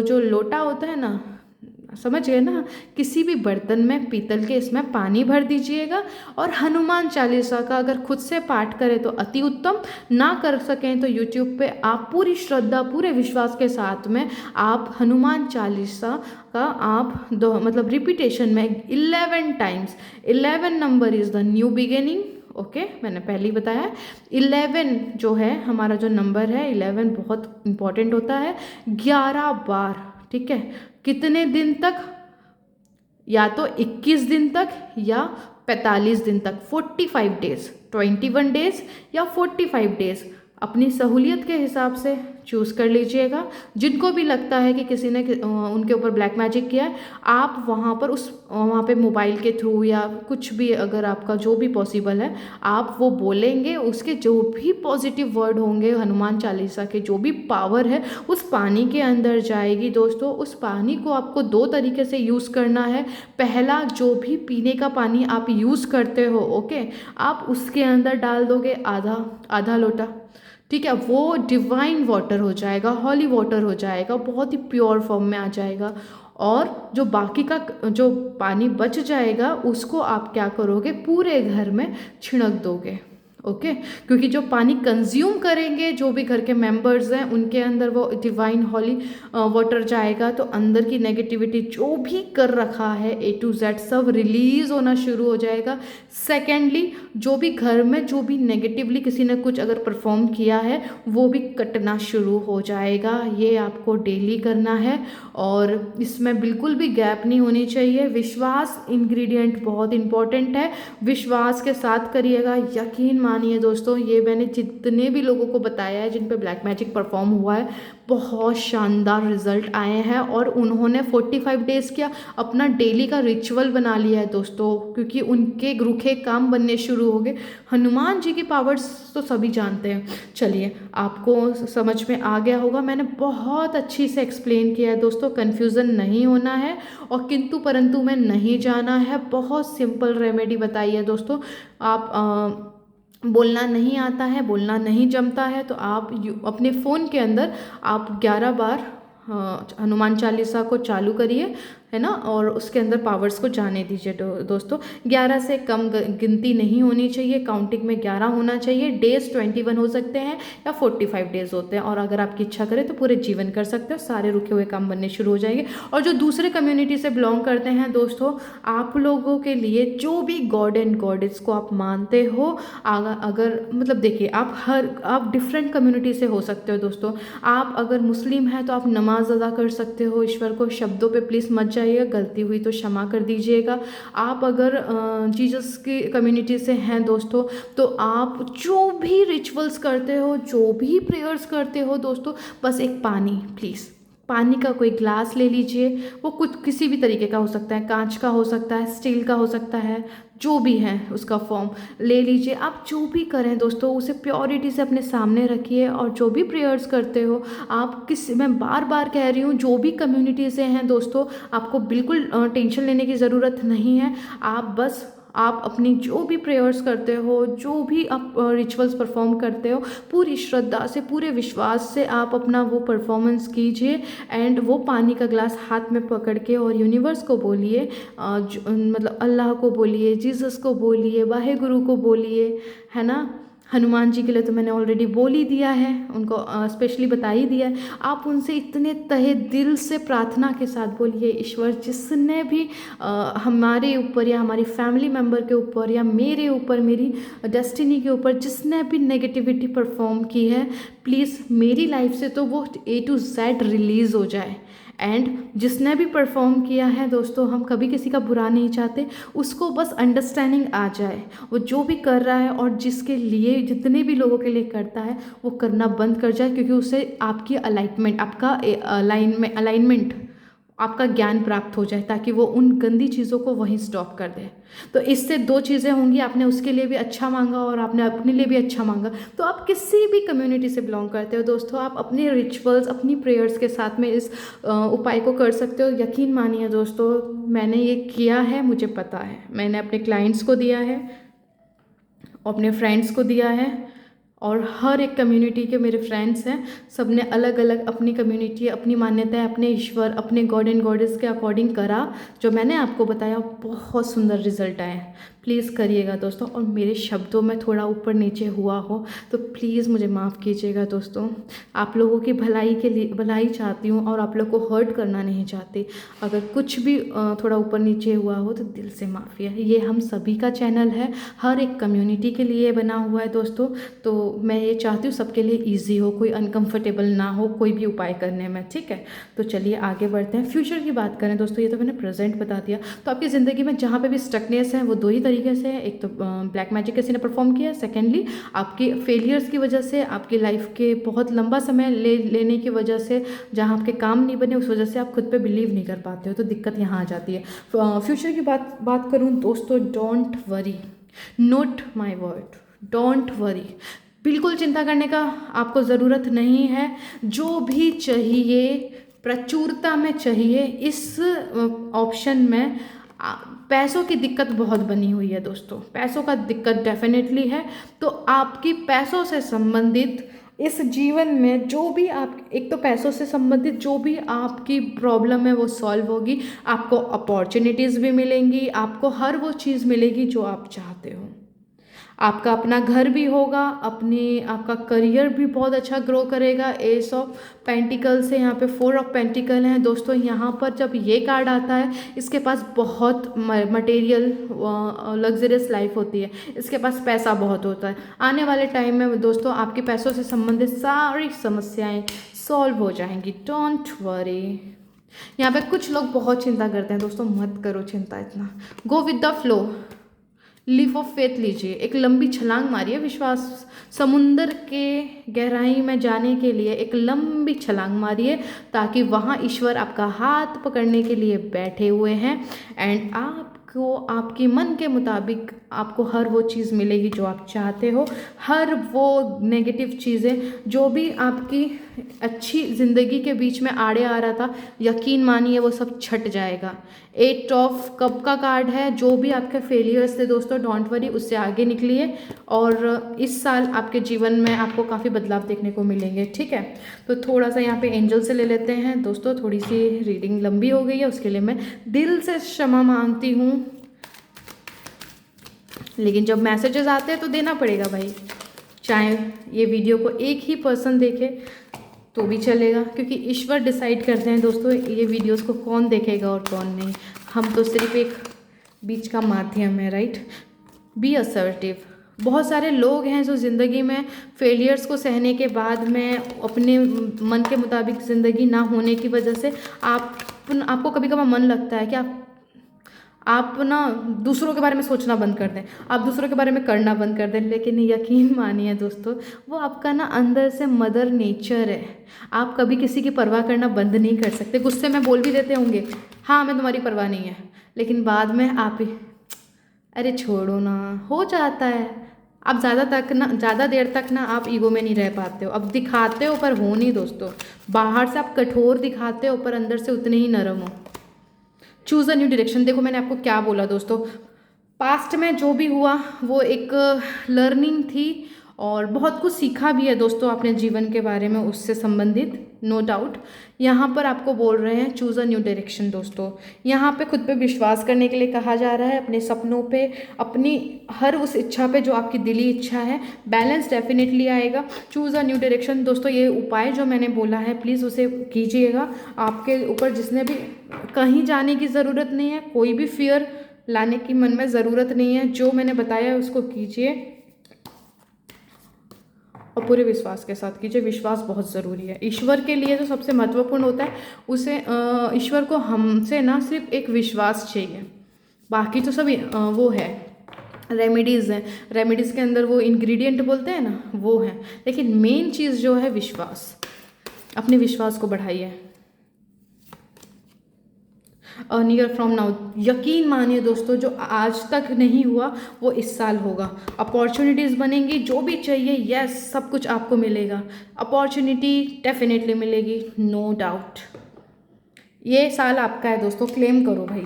जो लोटा होता है ना, समझ गए ना, किसी भी बर्तन में, पीतल के, इसमें पानी भर दीजिएगा और हनुमान चालीसा का अगर खुद से पाठ करें तो अति उत्तम, ना कर सकें तो यूट्यूब पे आप पूरी श्रद्धा, पूरे विश्वास के साथ में आप हनुमान चालीसा का आप मतलब रिपीटेशन में 11 times, 11 number is the new beginning. Okay, मैंने पहले ही बताया 11 जो है हमारा जो नंबर है, 11 बहुत इंपॉर्टेंट होता है। 11 बार, ठीक है, कितने दिन तक, या तो 21 दिन तक या 45 दिन तक, 45 डेज, 21 डेज या 45 डेज, अपनी सहूलियत के हिसाब से चूज़ कर लीजिएगा। जिनको भी लगता है कि किसी ने उनके ऊपर ब्लैक मैजिक किया है, आप वहाँ पर वहाँ पे मोबाइल के थ्रू या कुछ भी, अगर आपका जो भी पॉसिबल है, आप वो बोलेंगे, उसके जो भी पॉजिटिव वर्ड होंगे, हनुमान चालीसा के जो भी पावर है उस पानी के अंदर जाएगी दोस्तों। उस पानी को आपको 2 तरीके से यूज़ करना है। पहला, जो भी पीने का पानी आप यूज़ करते हो, ओके, आप उसके अंदर डाल दोगे आधा लोटा, ठीक है, वो डिवाइन वाटर हो जाएगा, हॉली वाटर हो जाएगा, बहुत ही प्योर फॉर्म में आ जाएगा। और जो बाकी का जो पानी बच जाएगा उसको आप क्या करोगे, पूरे घर में छिड़क दोगे। ओके, क्योंकि जो पानी कंज्यूम करेंगे जो भी घर के मेंबर्स हैं, उनके अंदर वो डिवाइन हॉली वाटर जाएगा, तो अंदर की नेगेटिविटी जो भी कर रखा है A to Z सब रिलीज होना शुरू हो जाएगा। सेकेंडली, जो भी घर में जो भी नेगेटिवली किसी ने कुछ अगर परफॉर्म किया है वो भी कटना शुरू हो जाएगा। ये आपको डेली करना है और इसमें बिल्कुल भी गैप नहीं होनी चाहिए। विश्वास इंग्रेडिएंट बहुत इंपॉर्टेंट है, विश्वास के साथ करिएगा। यकीन मानिए दोस्तों, ये मैंने जितने भी लोगों को बताया है जिन पे ब्लैक मैजिक परफॉर्म हुआ है, बहुत शानदार रिजल्ट आए हैं और उन्होंने 45 डेज़ क्या अपना डेली का रिचुअल बना लिया है दोस्तों, क्योंकि उनके रूखे काम बनने शुरू हो गए। हनुमान जी की पावर्स तो सभी जानते हैं। चलिए, आपको समझ में आ गया होगा, मैंने बहुत अच्छी से एक्सप्लेन किया है दोस्तों, कन्फ्यूज़न नहीं होना है और किंतु परंतु में नहीं जाना है। बहुत सिंपल रेमेडी बताई है दोस्तों। आप बोलना नहीं आता है, बोलना नहीं जमता है, तो आप अपने फ़ोन के अंदर आप 11 बार हनुमान चालीसा को चालू करिए, है ना, और उसके अंदर पावर्स को जाने दीजिए दोस्तों। 11 से कम गिनती नहीं होनी चाहिए, काउंटिंग में 11 होना चाहिए। डेज 21 हो सकते हैं या 45 डेज होते हैं, और अगर आपकी इच्छा करे तो पूरे जीवन कर सकते हो, सारे रुके हुए काम बनने शुरू हो जाएंगे। और जो दूसरे कम्युनिटी से बिलोंग करते हैं दोस्तों, आप लोगों के लिए जो भी गॉड एंड गॉडेस को आप मानते हो, अगर मतलब देखिए, आप डिफरेंट कम्युनिटी से हो सकते हो दोस्तों। आप अगर मुस्लिम हैं तो आप नमाज अदा कर सकते हो, ईश्वर को शब्दों पे प्लीज़ मत जाइएगा, गलती हुई तो क्षमा कर दीजिएगा। आप अगर जीसस की कम्युनिटी से हैं दोस्तों, तो आप जो भी रिचुअल्स करते हो, जो भी प्रेयर्स करते हो दोस्तों, बस एक प्लीज़ पानी का कोई ग्लास ले लीजिए। वो कुछ किसी भी तरीके का हो सकता है, कांच का हो सकता है, स्टील का हो सकता है, जो भी है उसका फॉर्म ले लीजिए। आप जो भी करें दोस्तों, उसे प्योरिटी से अपने सामने रखिए, और जो भी प्रेयर्स करते हो आप मैं बार बार कह रही हूँ, जो भी कम्युनिटी से हैं दोस्तों, आपको बिल्कुल टेंशन लेने की ज़रूरत नहीं है। आप अपनी जो भी प्रेयर्स करते हो, जो भी आप रिचुअल्स परफॉर्म करते हो, पूरी श्रद्धा से, पूरे विश्वास से आप अपना वो परफॉर्मेंस कीजिए। एंड वो पानी का ग्लास हाथ में पकड़ के और यूनिवर्स को बोलिए, मतलब अल्लाह को बोलिए, जीसस को बोलिए, वाहे गुरु को बोलिए, है ना। हनुमान जी के लिए तो मैंने ऑलरेडी बोल ही दिया है, उनको स्पेशली बता ही दिया है। आप उनसे इतने तहे दिल से प्रार्थना के साथ बोलिए, ईश्वर जिसने भी हमारे ऊपर या हमारी फैमिली मेम्बर के ऊपर या मेरे ऊपर, मेरी डेस्टिनी के ऊपर जिसने भी नेगेटिविटी परफॉर्म की है, प्लीज़ मेरी लाइफ से तो वो A to Z रिलीज़ हो जाए। एंड जिसने भी परफॉर्म किया है दोस्तों, हम कभी किसी का बुरा नहीं चाहते, उसको बस अंडरस्टैंडिंग आ जाए, वो जो भी कर रहा है और जिसके लिए, जितने भी लोगों के लिए करता है, वो करना बंद कर जाए, क्योंकि उससे आपकी अलाइनमेंट, आपका अलाइनमेंट, आपका ज्ञान प्राप्त हो जाए, ताकि वो उन गंदी चीज़ों को वहीं स्टॉप कर दे। तो इससे दो चीज़ें होंगी, आपने उसके लिए भी अच्छा मांगा और आपने अपने लिए भी अच्छा मांगा। तो आप किसी भी कम्युनिटी से बिलोंग करते हो दोस्तों, आप अपने रिचुअल्स, अपनी प्रेयर्स के साथ में इस उपाय को कर सकते हो। यकीन मानिए दोस्तों, मैंने ये किया है, मुझे पता है, मैंने अपने क्लाइंट्स को दिया है, अपने फ्रेंड्स को दिया है, और हर एक कम्युनिटी के मेरे फ्रेंड्स हैं, सब ने अलग अलग अपनी कम्युनिटी, अपनी मान्यताएं, अपने ईश्वर, अपने गॉड एंड गॉडेस के अकॉर्डिंग करा। जो मैंने आपको बताया, बहुत सुंदर रिजल्ट आए। प्लीज़ करिएगा दोस्तों, और मेरे शब्दों में थोड़ा ऊपर नीचे हुआ हो तो प्लीज़ मुझे माफ़ कीजिएगा दोस्तों। आप लोगों की भलाई के लिए, भलाई चाहती हूँ और आप लोग को हर्ट करना नहीं चाहती। अगर कुछ भी थोड़ा ऊपर नीचे हुआ हो तो दिल से माफ़ी है। ये हम सभी का चैनल है, हर एक कम्युनिटी के लिए बना हुआ है दोस्तों। तो मैं ये चाहती हूँ सबके लिए ईजी हो, कोई अनकम्फर्टेबल ना हो कोई भी उपाय करने में, ठीक है। तो चलिए आगे बढ़ते हैं। फ्यूचर की बात करें दोस्तों, ये तो मैंने प्रेजेंट बता दिया। तो आपकी ज़िंदगी में जहाँ पे भी स्टकनेस है, वो दो ही तरीके से है। एक तो ब्लैक मैजिक किसी ने परफॉर्म किया, सेकेंडली आपकी फेलियर्स की वजह से, आपकी लाइफ के बहुत लंबा समय लेने की वजह से, जहाँ आपके काम नहीं बने, उस वजह से आप खुद पे बिलीव नहीं कर पाते हो, तो दिक्कत यहाँ आ जाती है। फ्यूचर की बात करूँ दोस्तों, don't worry, note my word, don't worry. बिल्कुल चिंता करने का आपको ज़रूरत नहीं है। जो भी चाहिए प्रचुरता में चाहिए। इस ऑप्शन में पैसों की दिक्कत बहुत बनी हुई है दोस्तों, पैसों का दिक्कत डेफिनेटली है। तो आपकी पैसों से संबंधित इस जीवन में जो भी आप, एक तो पैसों से संबंधित जो भी आपकी प्रॉब्लम है वो सॉल्व होगी, आपको अपॉर्चुनिटीज़ भी मिलेंगी, आपको हर वो चीज़ मिलेगी जो आप चाहते हो। आपका अपना घर भी होगा, आपका करियर भी बहुत अच्छा ग्रो करेगा। एस ऑफ पेंटिकल से यहाँ पे 4 ऑफ पेंटिकल हैं दोस्तों। यहाँ पर जब ये कार्ड आता है, इसके पास बहुत मटेरियल लग्जरियस लाइफ होती है, इसके पास पैसा बहुत होता है। आने वाले टाइम में दोस्तों आपके पैसों से संबंधित सारी समस्याएं सॉल्व हो जाएंगी, डोंट वरी। यहाँ पे कुछ लोग बहुत चिंता करते हैं दोस्तों, मत करो चिंता इतना, go with the flow. Leap of faith लीजिए, एक लंबी छलांग मारिए, विश्वास समुंदर के गहराई में जाने के लिए एक लंबी छलांग मारिए, ताकि वहाँ ईश्वर आपका हाथ पकड़ने के लिए बैठे हुए हैं एंड आपको आपकी मन के मुताबिक आपको हर वो चीज़ मिलेगी जो आप चाहते हो। हर वो नेगेटिव चीज़ें जो भी आपकी अच्छी ज़िंदगी के बीच में आड़े आ रहा था, यकीन मानिए वो सब छट जाएगा। 8 ऑफ कप का कार्ड है। जो भी आपके फेलियर्स थे दोस्तों, डोंट वरी, उससे आगे निकलिए और इस साल आपके जीवन में आपको काफ़ी बदलाव देखने को मिलेंगे। ठीक है, तो थोड़ा सा यहाँ पे एंजल से ले लेते हैं दोस्तों। थोड़ी सी रीडिंग लंबी हो गई है, उसके लिए मैं दिल से क्षमा मांगती हूँ, लेकिन जब मैसेजेस आते हैं तो देना पड़ेगा भाई। चाहे ये वीडियो को एक ही पर्सन देखे तो भी चलेगा, क्योंकि ईश्वर डिसाइड करते हैं दोस्तों ये वीडियोस को कौन देखेगा और कौन नहीं। हम तो सिर्फ एक बीच का माध्यम है, राइट। B assertive. बहुत सारे लोग हैं जो ज़िंदगी में फेलियर्स को सहने के बाद में अपने मन के मुताबिक ज़िंदगी ना होने की वजह से आपको कभी कभी मन लगता है कि आप ना दूसरों के बारे में सोचना बंद कर दें, आप दूसरों के बारे में करना बंद कर दें, लेकिन यकीन मानिए दोस्तों, वो आपका ना अंदर से मदर नेचर है। आप कभी किसी की परवाह करना बंद नहीं कर सकते। गुस्से में बोल भी देते होंगे, हाँ हमें तुम्हारी परवाह नहीं है, लेकिन बाद में आप ही अरे छोड़ो ना, हो जाता है। आप ज़्यादा देर तक ना आप ईगो में नहीं रह पाते हो। अब दिखाते हो पर हो नहीं दोस्तों। बाहर से आप कठोर दिखाते हो पर अंदर से उतने ही नरम हो। Choose a new direction. देखो मैंने आपको क्या बोला दोस्तों, पास्ट में जो भी हुआ वो एक लर्निंग थी और बहुत कुछ सीखा भी है दोस्तों अपने जीवन के बारे में उससे संबंधित, नो डाउट। यहाँ पर आपको बोल रहे हैं चूज़ अ न्यू डायरेक्शन दोस्तों। यहाँ पे खुद पे विश्वास करने के लिए कहा जा रहा है, अपने सपनों पे, अपनी हर उस इच्छा पे जो आपकी दिली इच्छा है। बैलेंस डेफिनेटली आएगा। चूज़ अ न्यू डायरेक्शन दोस्तों, ये उपाय जो मैंने बोला है प्लीज़ उसे कीजिएगा। आपके ऊपर जिसने भी कहीं जाने की ज़रूरत नहीं है, कोई भी फियर लाने की मन में ज़रूरत नहीं है। जो मैंने बताया है उसको कीजिए और पूरे विश्वास के साथ कीजिए। विश्वास बहुत ज़रूरी है। ईश्वर के लिए जो सबसे महत्वपूर्ण होता है उसे ईश्वर को हमसे ना सिर्फ एक विश्वास चाहिए, बाकी तो सब वो है, रेमेडीज़ हैं। रेमेडीज़ के अंदर वो इंग्रेडिएंट बोलते हैं ना, वो है, लेकिन मेन चीज़ जो है विश्वास। अपने विश्वास को बढ़ाइए। नियर फ्रॉम नाउ, यकीन मानिए दोस्तों, जो आज तक नहीं हुआ वो इस साल होगा। अपॉर्चुनिटीज़ बनेंगी, जो भी चाहिए यस सब कुछ आपको मिलेगा। अपॉर्चुनिटी डेफिनेटली मिलेगी, नो डाउट। ये साल आपका है दोस्तों, क्लेम करो भाई।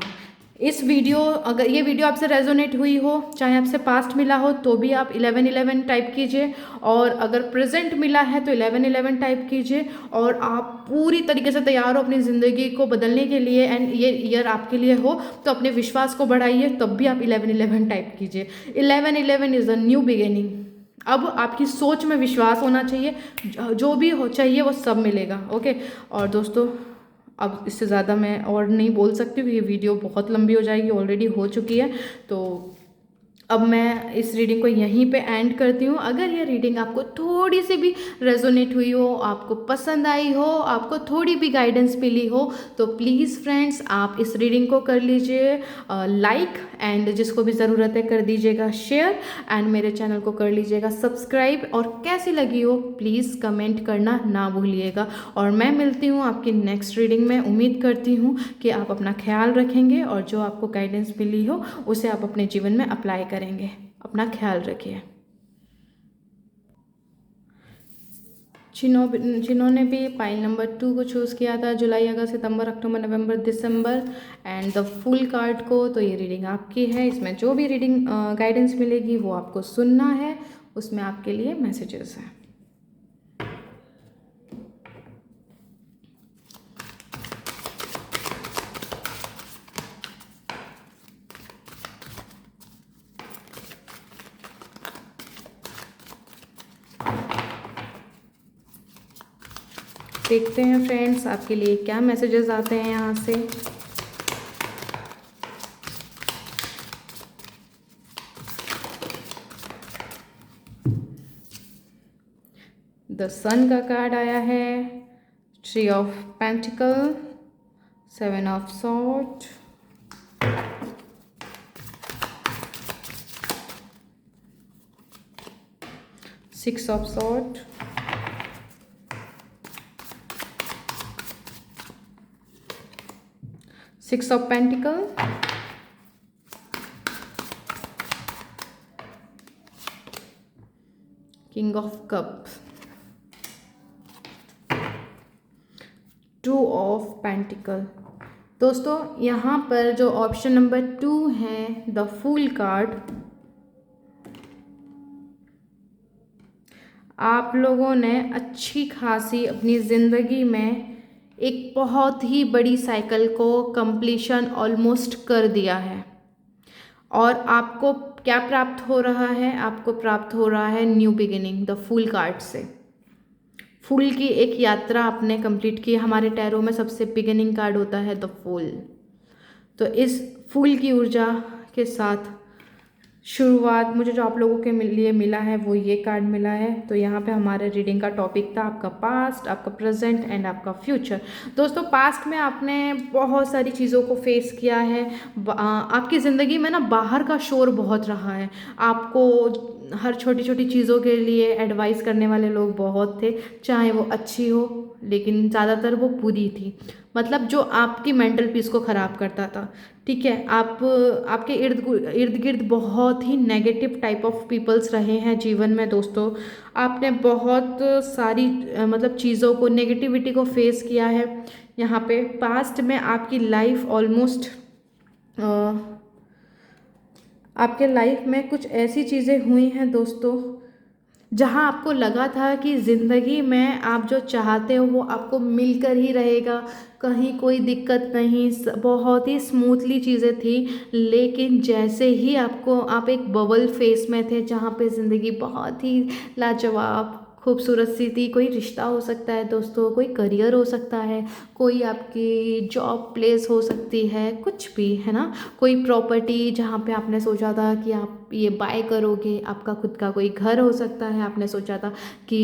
इस वीडियो, अगर ये वीडियो आपसे रेजोनेट हुई हो, चाहे आपसे पास्ट मिला हो तो भी आप 1111 टाइप कीजिए, और अगर प्रेजेंट मिला है तो 1111 टाइप कीजिए, और आप पूरी तरीके से तैयार हो अपनी ज़िंदगी को बदलने के लिए एंड ये ईयर आपके लिए हो, तो अपने विश्वास को बढ़ाइए, तब भी आप 1111 टाइप कीजिए। 1111 इज़ अ न्यू बिगिनिंग। अब आपकी सोच में विश्वास होना चाहिए, जो भी हो चाहिए वो सब मिलेगा। ओके, और दोस्तों अब इससे ज़्यादा मैं और नहीं बोल सकती हूँ, ये वीडियो बहुत लंबी हो जाएगी, ऑलरेडी हो चुकी है। तो अब मैं इस रीडिंग को यहीं पे एंड करती हूँ। अगर ये रीडिंग आपको थोड़ी सी भी रेजोनेट हुई हो, आपको पसंद आई हो, आपको थोड़ी भी गाइडेंस मिली हो, तो प्लीज़ फ्रेंड्स आप इस रीडिंग को कर लीजिए लाइक, एंड जिसको भी ज़रूरत है कर दीजिएगा शेयर, एंड मेरे चैनल को कर लीजिएगा सब्सक्राइब। और कैसी लगी हो प्लीज़ कमेंट करना ना भूलिएगा। और मैं मिलती हूँ आपकी नेक्स्ट रीडिंग में। उम्मीद करती हूँ कि आप अपना ख्याल रखेंगे और जो आपको गाइडेंस मिली हो उसे आप अपने जीवन में अप्लाई करेंगे। अपना ख्याल रखिए। जिन्होंने भी पाइल नंबर 2 को चूज़ किया था, जुलाई, अगस्त, सितंबर, अक्टूबर, नवंबर, दिसंबर एंड द फुल कार्ड को, तो ये रीडिंग आपकी है। इसमें जो भी रीडिंग गाइडेंस मिलेगी वो आपको सुनना है, उसमें आपके लिए मैसेजेस हैं। देखते हैं फ्रेंड्स आपके लिए क्या मैसेजेस आते हैं यहाँ से। द सन का कार्ड आया है, 3 of pentacle, 7 of sword, 6 of Swords, Six of Pentacles, King of Cups, Two of Pentacles। दोस्तों यहाँ पर जो ऑप्शन नंबर 2 है, द फूल कार्ड, आप लोगों ने अच्छी खासी अपनी ज़िंदगी में एक बहुत ही बड़ी साइकिल को कंप्लीशन ऑलमोस्ट कर दिया है। और आपको क्या प्राप्त हो रहा है? आपको प्राप्त हो रहा है new beginning, the fool card से। फूल की एक यात्रा आपने कंप्लीट की। हमारे टैरो में सबसे बिगिनिंग कार्ड होता है द फूल। तो इस फूल की ऊर्जा के साथ शुरुआत मुझे जो आप लोगों के लिए मिला है वो ये कार्ड मिला है। तो यहाँ पे हमारे रीडिंग का टॉपिक था आपका पास्ट, आपका प्रेजेंट एंड आपका फ्यूचर। दोस्तों पास्ट में आपने बहुत सारी चीज़ों को फेस किया है। आपकी ज़िंदगी में ना बाहर का शोर बहुत रहा है। आपको हर छोटी छोटी चीज़ों के लिए एडवाइस करने वाले लोग बहुत थे, चाहे वो अच्छी हो लेकिन ज़्यादातर वो बुरी थी। मतलब जो आपकी मेंटल पीस को ख़राब करता था। ठीक है, आपके इर्द गिर्द बहुत ही नेगेटिव टाइप ऑफ पीपल्स रहे हैं जीवन में। दोस्तों आपने बहुत सारी मतलब चीज़ों को, नेगेटिविटी को फेस किया है। यहाँ पे पास्ट में आपकी लाइफ ऑलमोस्ट आपके लाइफ में कुछ ऐसी चीज़ें हुई हैं दोस्तों जहाँ आपको लगा था कि ज़िंदगी में आप जो चाहते हो वो आपको मिलकर ही रहेगा, कहीं कोई दिक्कत नहीं, बहुत ही स्मूथली चीज़ें थी। लेकिन जैसे ही आप एक बबल फेस में थे जहाँ पे ज़िंदगी बहुत ही लाजवाब खूबसूरत सी थी। कोई रिश्ता हो सकता है दोस्तों, कोई करियर हो सकता है, कोई आपकी जॉब प्लेस हो सकती है, कुछ भी है ना, कोई प्रॉपर्टी जहाँ पे आपने सोचा था कि आप ये बाय करोगे, आपका खुद का कोई घर हो सकता है, आपने सोचा था कि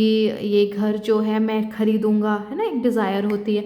ये घर जो है मैं खरीदूंगा, है ना, एक डिज़ायर होती है।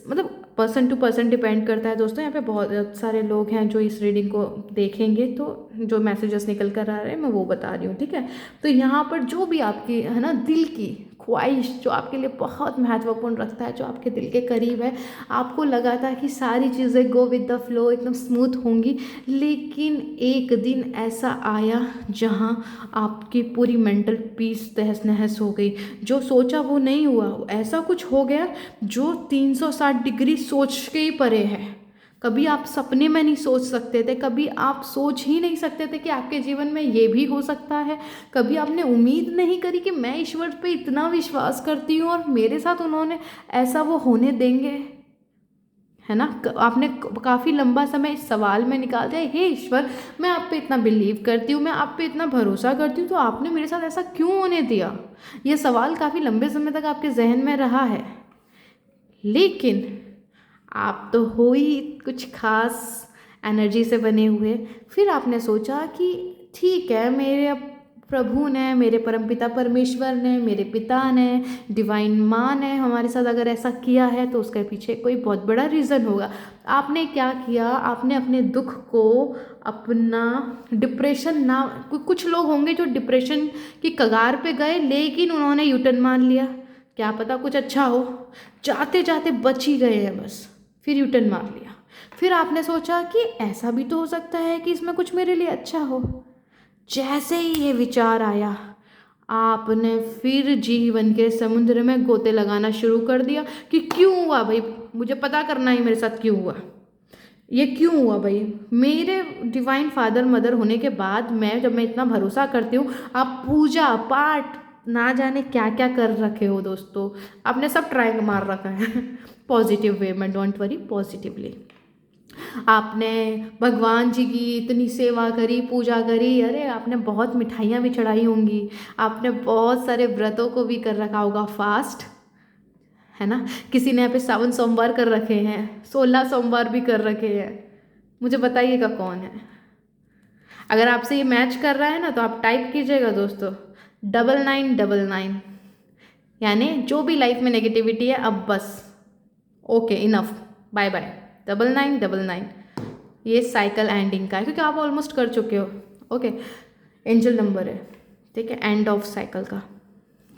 मतलब पर्सन टू पर्सन डिपेंड करता है दोस्तों। यहाँ पे बहुत सारे लोग हैं जो इस रीडिंग को देखेंगे, तो जो मैसेजेस निकल कर आ रहे हैं मैं वो बता रही हूँ, ठीक है। तो यहाँ पर जो भी आपकी है ना दिल की ख्वाहिश, जो आपके लिए बहुत महत्वपूर्ण रखता है, जो आपके दिल के करीब है, आपको लगा था कि सारी चीज़ें गो विद द फ्लो एकदम स्मूथ होंगी। लेकिन एक दिन ऐसा आया जहाँ आपकी पूरी मेंटल पीस तहस नहस हो गई। जो सोचा वो नहीं हुआ, ऐसा कुछ हो गया जो 360 डिग्री सोच के ही परे है। कभी आप सपने में नहीं सोच सकते थे, कभी आप सोच ही नहीं सकते थे कि आपके जीवन में ये भी हो सकता है। कभी आपने उम्मीद नहीं करी कि मैं ईश्वर पे इतना विश्वास करती हूँ और मेरे साथ उन्होंने ऐसा वो होने देंगे, है ना। आपने काफ़ी लंबा समय इस सवाल में निकाल दिया, हे ईश्वर मैं आप पे इतना बिलीव करती हूँ, मैं आप पे इतना भरोसा करती हूँ, तो आपने मेरे साथ ऐसा क्यों होने दिया। ये सवाल काफ़ी लंबे समय तक आपके जहन में रहा है। लेकिन आप तो हो ही कुछ खास एनर्जी से बने हुए। फिर आपने सोचा कि ठीक है, मेरे प्रभु ने, मेरे परमपिता परमेश्वर ने, मेरे पिता ने, डिवाइन माँ ने हमारे साथ अगर ऐसा किया है तो उसके पीछे कोई बहुत बड़ा रीज़न होगा। आपने क्या किया, आपने अपने दुख को, अपना डिप्रेशन ना, कुछ लोग होंगे जो डिप्रेशन की कगार पे गए लेकिन उन्होंने यूटर्न मान लिया, क्या पता कुछ अच्छा हो, जाते जाते बच ही गए हैं बस, फिर यूटर्न मार लिया। फिर आपने सोचा कि ऐसा भी तो हो सकता है कि इसमें कुछ मेरे लिए अच्छा हो। जैसे ही ये विचार आया, आपने फिर जीवन के समुद्र में गोते लगाना शुरू कर दिया कि क्यों हुआ भाई, मुझे पता करना है मेरे साथ क्यों हुआ, ये क्यों हुआ भाई। मेरे डिवाइन फादर मदर होने के बाद जब मैं इतना भरोसा करती हूँ, आप पूजा पाठ ना जाने क्या क्या कर रखे हो दोस्तों, आपने सब ट्राई मार रखा है पॉजिटिव वे में, डोंट वरी, पॉजिटिवली। आपने भगवान जी की इतनी सेवा करी, पूजा करी, अरे आपने बहुत मिठाइयाँ भी चढ़ाई होंगी, आपने बहुत सारे व्रतों को भी कर रखा होगा फास्ट, है ना। किसी ने यहाँ पे 7 सोमवार कर रखे हैं, 16 सोमवार भी कर रखे हैं। मुझे बताइएगा कौन है। अगर आपसे ये मैच कर रहा है ना तो आप टाइप कीजिएगा दोस्तों 9999, यानी जो भी लाइफ में नेगेटिविटी है अब बस ओके इनफ, बाय बाय, 9999। ये साइकिल एंडिंग का है क्योंकि आप ऑलमोस्ट कर चुके हो। ओके, एंजल नंबर है, ठीक है, एंड ऑफ साइकिल का।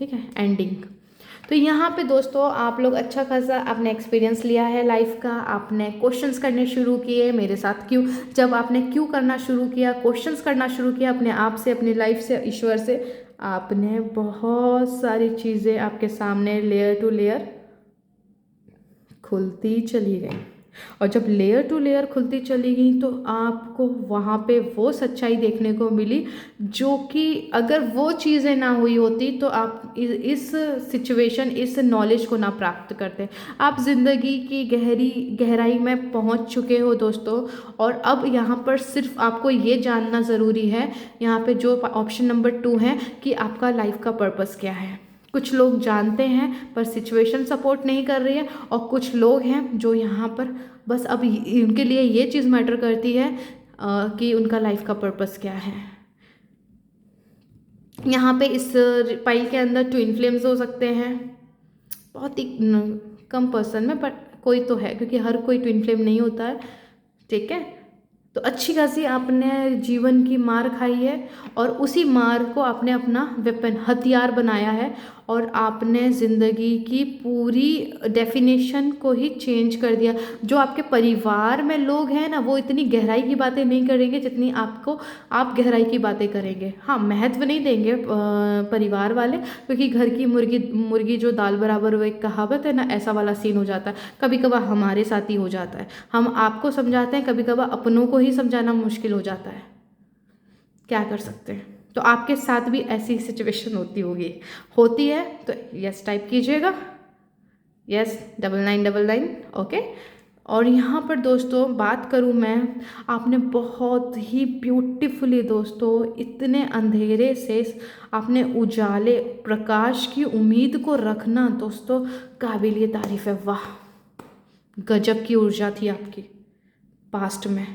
ठीक है, एंडिंग। तो यहाँ पे दोस्तों आप लोग अच्छा खासा आपने एक्सपीरियंस लिया है लाइफ का, आपने क्वेश्चंस करने शुरू किए मेरे साथ। क्यों, जब आपने क्यों करना शुरू किया, क्वेश्चंस करना शुरू किया अपने आप से, अपनी लाइफ से, ईश्वर से, आपने बहुत सारी चीज़ें आपके सामने लेयर टू लेयर खुलती चली गई। और जब लेयर टू लेयर खुलती चली गई तो आपको वहाँ पे वो सच्चाई देखने को मिली, जो कि अगर वो चीज़ें ना हुई होती तो आप इस सिचुएशन, इस नॉलेज को ना प्राप्त करते। आप ज़िंदगी की गहराई में पहुँच चुके हो दोस्तों। और अब यहाँ पर सिर्फ आपको ये जानना ज़रूरी है, यहाँ पे जो ऑप्शन नंबर 2 है, कि आपका लाइफ का पर्पस क्या है। कुछ लोग जानते हैं पर सिचुएशन सपोर्ट नहीं कर रही है, और कुछ लोग हैं जो यहाँ पर बस अब उनके लिए ये चीज़ मैटर करती है कि उनका लाइफ का पर्पस क्या है। यहाँ पे इस पाइल के अंदर ट्विन फ्लेम्स हो सकते हैं, बहुत ही कम पर्सन में, बट कोई तो है, क्योंकि हर कोई ट्विन फ्लेम नहीं होता है, ठीक है। तो अच्छी खासी आपने जीवन की मार खाई है, और उसी मार को आपने अपना वेपन, हथियार बनाया है, और आपने ज़िंदगी की पूरी डेफिनेशन को ही चेंज कर दिया। जो आपके परिवार में लोग हैं ना, वो इतनी गहराई की बातें नहीं करेंगे जितनी आप गहराई की बातें करेंगे। हाँ, महत्व नहीं देंगे परिवार वाले, क्योंकि घर की मुर्गी जो दाल बराबर, वो एक कहावत है ना, ऐसा वाला सीन हो जाता है। कभी कभार हमारे साथ ही हो जाता है, हम आपको समझाते हैं, कभी कभार अपनों को ही समझाना मुश्किल हो जाता है, क्या कर सकते हैं। तो आपके साथ भी ऐसी सिचुएशन होती है तो यस टाइप कीजिएगा, यस 9999, ओके। और यहाँ पर दोस्तों बात करूँ मैं, आपने बहुत ही ब्यूटीफुली दोस्तों इतने अंधेरे से आपने उजाले, प्रकाश की उम्मीद को रखना दोस्तों काबिलिए तारीफ़ है। वाह, गजब की ऊर्जा थी आपकी पास्ट में।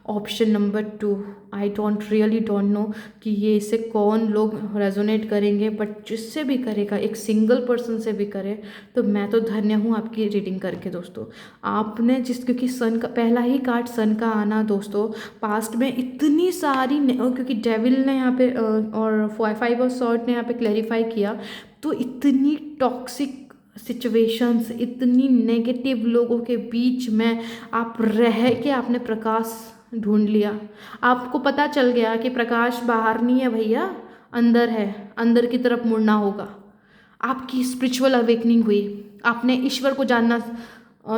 Option number 2, I really don't know कि ये इसे कौन लोग रेजोनेट करेंगे, बट जिससे भी करेगा, एक सिंगल पर्सन से भी करे, तो मैं तो धन्य हूँ आपकी रीडिंग करके दोस्तों। आपने क्योंकि सन का पहला ही कार्ड, सन का आना दोस्तों, पास्ट में इतनी सारी, क्योंकि डेविल ने यहाँ पे और 5 ऑफ सॉर्ड ने यहाँ पे क्लैरिफाई किया, तो इतनी टॉक्सिक सिचुएशंस, इतनी नेगेटिव लोगों के बीच में आप रह के आपने प्रकाश ढूंढ लिया। आपको पता चल गया कि प्रकाश बाहर नहीं है भैया, अंदर है, अंदर की तरफ मुड़ना होगा। आपकी स्पिरिचुअल अवेकनिंग हुई, आपने ईश्वर को जानना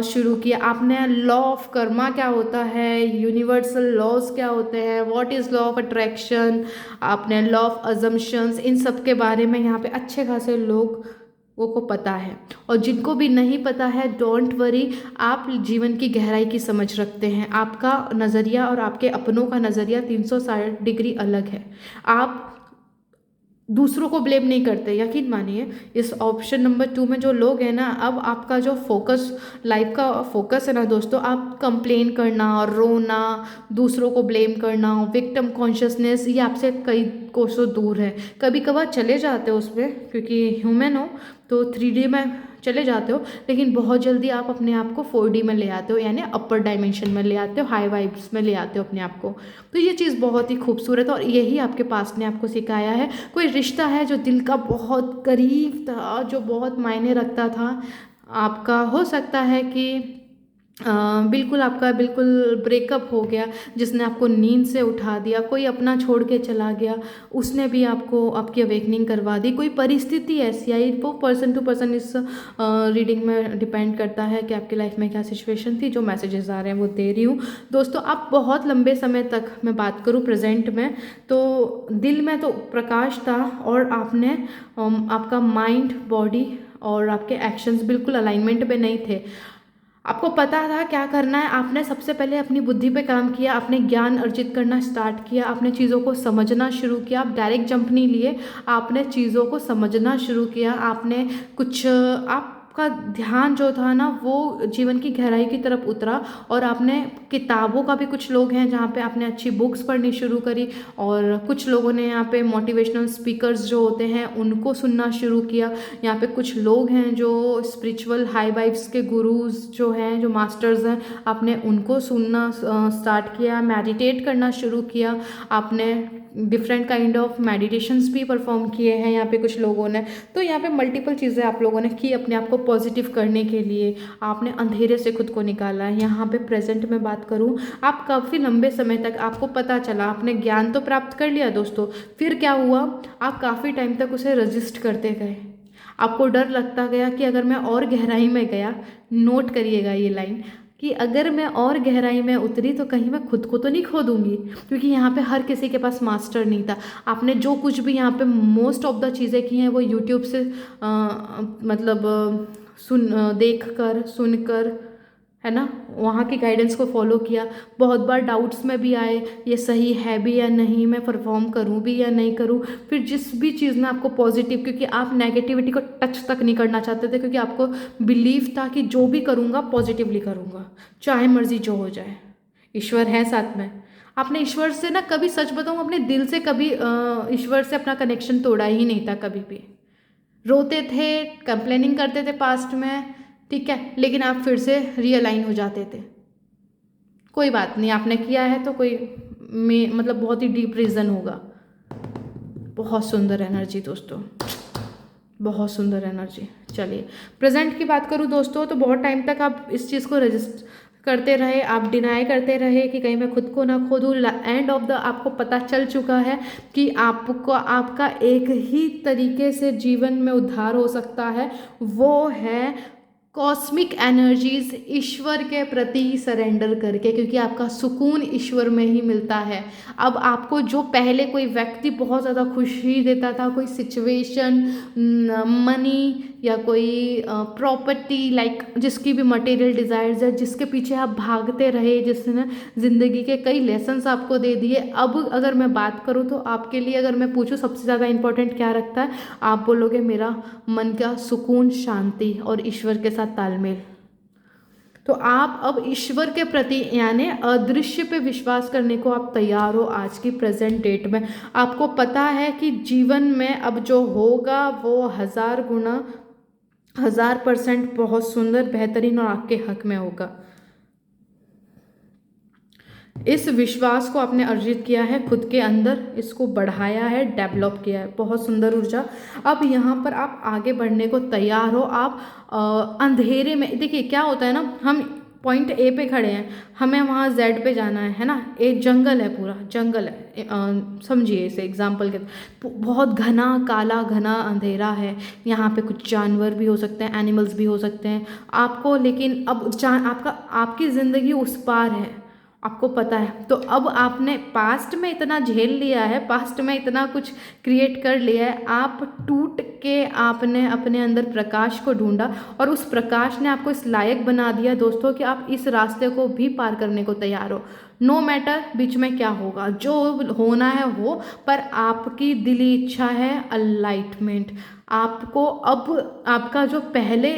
शुरू किया, आपने लॉ ऑफ कर्मा क्या होता है, यूनिवर्सल लॉज क्या होते हैं, what is law of attraction, आपने लॉ ऑफ अजम्पशंस, इन सब के बारे में यहाँ पे अच्छे खासे लोग वो को पता है। और जिनको भी नहीं पता है, डोंट वरी, आप जीवन की गहराई की समझ रखते हैं। आपका नज़रिया और आपके अपनों का नज़रिया 360 डिग्री अलग है। आप दूसरों को ब्लेम नहीं करते, यकीन मानिए। इस ऑप्शन नंबर 2 में जो लोग हैं ना, अब आपका जो फोकस, लाइफ का फोकस है ना दोस्तों, आप कंप्लेन करना और रोना, दूसरों को ब्लेम करना, विक्टिम कॉन्शियसनेस, ये आपसे कई कोसों दूर है। कभी कभार चले जाते हो उसमें, क्योंकि ह्यूमन हो तो 3D में चले जाते हो, लेकिन बहुत जल्दी आप अपने आप को 4D में ले आते हो, यानी अपर डायमेंशन में ले आते हो, हाई वाइब्स में ले आते हो अपने आप को। तो ये चीज़ बहुत ही खूबसूरत है, और यही आपके पास ने आपको सिखाया है। कोई रिश्ता है जो दिल का बहुत करीब था, जो बहुत मायने रखता था, आपका हो सकता है कि बिल्कुल आपका बिल्कुल ब्रेकअप हो गया, जिसने आपको नींद से उठा दिया, कोई अपना छोड़ के चला गया, उसने भी आपको आपकी अवेकनिंग करवा दी। कोई परिस्थिति ऐसी आई, वो पर्सन टू पर्सन इस रीडिंग में डिपेंड करता है कि आपकी लाइफ में क्या सिचुएशन थी। जो मैसेजेस आ रहे हैं वो दे रही हूँ दोस्तों। आप बहुत लंबे समय तक, मैं बात करूँ प्रेजेंट में, तो दिल में तो प्रकाश था, और आपने आपका माइंड, बॉडी और आपके एक्शंस बिल्कुल अलाइनमेंट में नहीं थे। आपको पता था क्या करना है। आपने सबसे पहले अपनी बुद्धि पे काम किया, आपने ज्ञान अर्जित करना स्टार्ट किया, आपने चीज़ों को समझना शुरू किया। आप डायरेक्ट जंप नहीं लिए, आपने चीज़ों को समझना शुरू किया। आपने कुछ आपका ध्यान जो था ना, वो जीवन की गहराई की तरफ उतरा, और आपने किताबों का भी, कुछ लोग हैं जहाँ पे आपने अच्छी बुक्स पढ़नी शुरू करी, और कुछ लोगों ने यहाँ पे मोटिवेशनल स्पीकर्स जो होते हैं उनको सुनना शुरू किया। यहाँ पे कुछ लोग हैं जो स्पिरिचुअल हाई वाइब्स के गुरुज जो हैं, जो मास्टर्स हैं, आपने उनको सुनना स्टार्ट किया, मेडिटेट करना शुरू किया, आपने डिफरेंट काइंड ऑफ मेडिटेशंस भी परफॉर्म किए हैं यहाँ पे कुछ लोगों ने। तो यहाँ पे मल्टीपल चीज़ें आप लोगों ने की अपने आप को पॉजिटिव करने के लिए, आपने अंधेरे से खुद को निकाला है। यहाँ पे प्रेजेंट में बात करूँ, आप काफ़ी लंबे समय तक आपको पता चला, आपने ज्ञान तो प्राप्त कर लिया दोस्तों, फिर क्या हुआ, आप काफ़ी टाइम तक उसे रजिस्ट करते गए। आपको डर लगता गया कि अगर मैं और गहराई में गया, नोट करिएगा ये लाइन, कि अगर मैं और गहराई में उतरी तो कहीं मैं खुद को तो नहीं खो दूंगी, क्योंकि यहाँ पे हर किसी के पास मास्टर नहीं था। आपने जो कुछ भी यहाँ पे मोस्ट ऑफ द चीज़ें की हैं वो यूट्यूब से मतलब देख कर सुन कर, है ना, वहाँ की गाइडेंस को फॉलो किया। बहुत बार डाउट्स में भी आए, ये सही है भी या नहीं, मैं परफॉर्म करूँ भी या नहीं करूँ। फिर जिस भी चीज़ में आपको पॉजिटिव, क्योंकि आप नेगेटिविटी को टच तक नहीं करना चाहते थे, क्योंकि आपको बिलीव था कि जो भी करूँगा पॉजिटिवली करूँगा, चाहे मर्जी जो हो जाए, ईश्वर है साथ में। आपने ईश्वर से ना, कभी सच बताऊँ, अपने दिल से कभी ईश्वर से अपना कनेक्शन तोड़ा ही नहीं था कभी भी। रोते थे, कंप्लेनिंग करते थे पास्ट में, ठीक है, लेकिन आप फिर से रियलाइन हो जाते थे। कोई बात नहीं, आपने किया है तो कोई में मतलब बहुत ही डीप रीज़न होगा। बहुत सुंदर एनर्जी दोस्तों, बहुत सुंदर एनर्जी। चलिए प्रेजेंट की बात करूँ दोस्तों, तो बहुत टाइम तक आप इस चीज़ को रजिस्ट करते रहे, आप डिनाई करते रहे कि कहीं मैं खुद को ना खो दूँ। एंड ऑफ द आपको पता चल चुका है कि आपको आपका एक ही तरीके से जीवन में उद्धार हो सकता है, वो है कॉस्मिक एनर्जीज ईश्वर के प्रति सरेंडर करके, क्योंकि आपका सुकून ईश्वर में ही मिलता है। अब आपको जो पहले कोई व्यक्ति बहुत ज़्यादा खुशी देता था, कोई सिचुएशन, मनी या कोई प्रॉपर्टी, लाइक जिसकी भी मटेरियल डिज़ायर्स है, जिसके पीछे आप भागते रहे, जिसने ज़िंदगी के कई लेसन्स आपको दे दिए, अब अगर मैं बात करूँ तो आपके लिए अगर मैं पूछूँ सबसे ज़्यादा इंपॉर्टेंट क्या रखता है, आप बोलोगे मेरा मन का सुकून, शांति और ईश्वर के साथ तालमेल। तो आप अब ईश्वर के प्रति यानी अदृश्य पे विश्वास करने को आप तैयार हो। आज की प्रेजेंट डेट में आपको पता है कि जीवन में अब जो होगा वो 1000 गुना 1000% बहुत सुंदर, बेहतरीन और आपके हक में होगा। इस विश्वास को आपने अर्जित किया है खुद के अंदर, इसको बढ़ाया है, डेवलप किया है, बहुत सुंदर ऊर्जा। अब यहाँ पर आप आगे बढ़ने को तैयार हो। आप अंधेरे में, देखिए क्या होता है ना, हम पॉइंट ए पे खड़े हैं, हमें वहाँ जेड पे जाना है ना, एक जंगल है, पूरा जंगल है, समझिए इसे एग्जाम्पल के, बहुत घना काला घना अंधेरा है, यहाँ पे कुछ जानवर भी हो सकते हैं, एनिमल्स भी हो सकते हैं आपको, लेकिन अब आपकी ज़िंदगी उस पार है, आपको पता है। तो अब आपने पास्ट में इतना झेल लिया है, पास्ट में इतना कुछ क्रिएट कर लिया है, आप टूट के आपने अपने अंदर प्रकाश को ढूंढा और उस प्रकाश ने आपको इस लायक बना दिया दोस्तों कि आप इस रास्ते को भी पार करने को तैयार हो। नो मैटर बीच में क्या होगा, जो होना है हो, पर आपकी दिली इच्छा है अनलाइटमेंट। आपको अब आपका जो पहले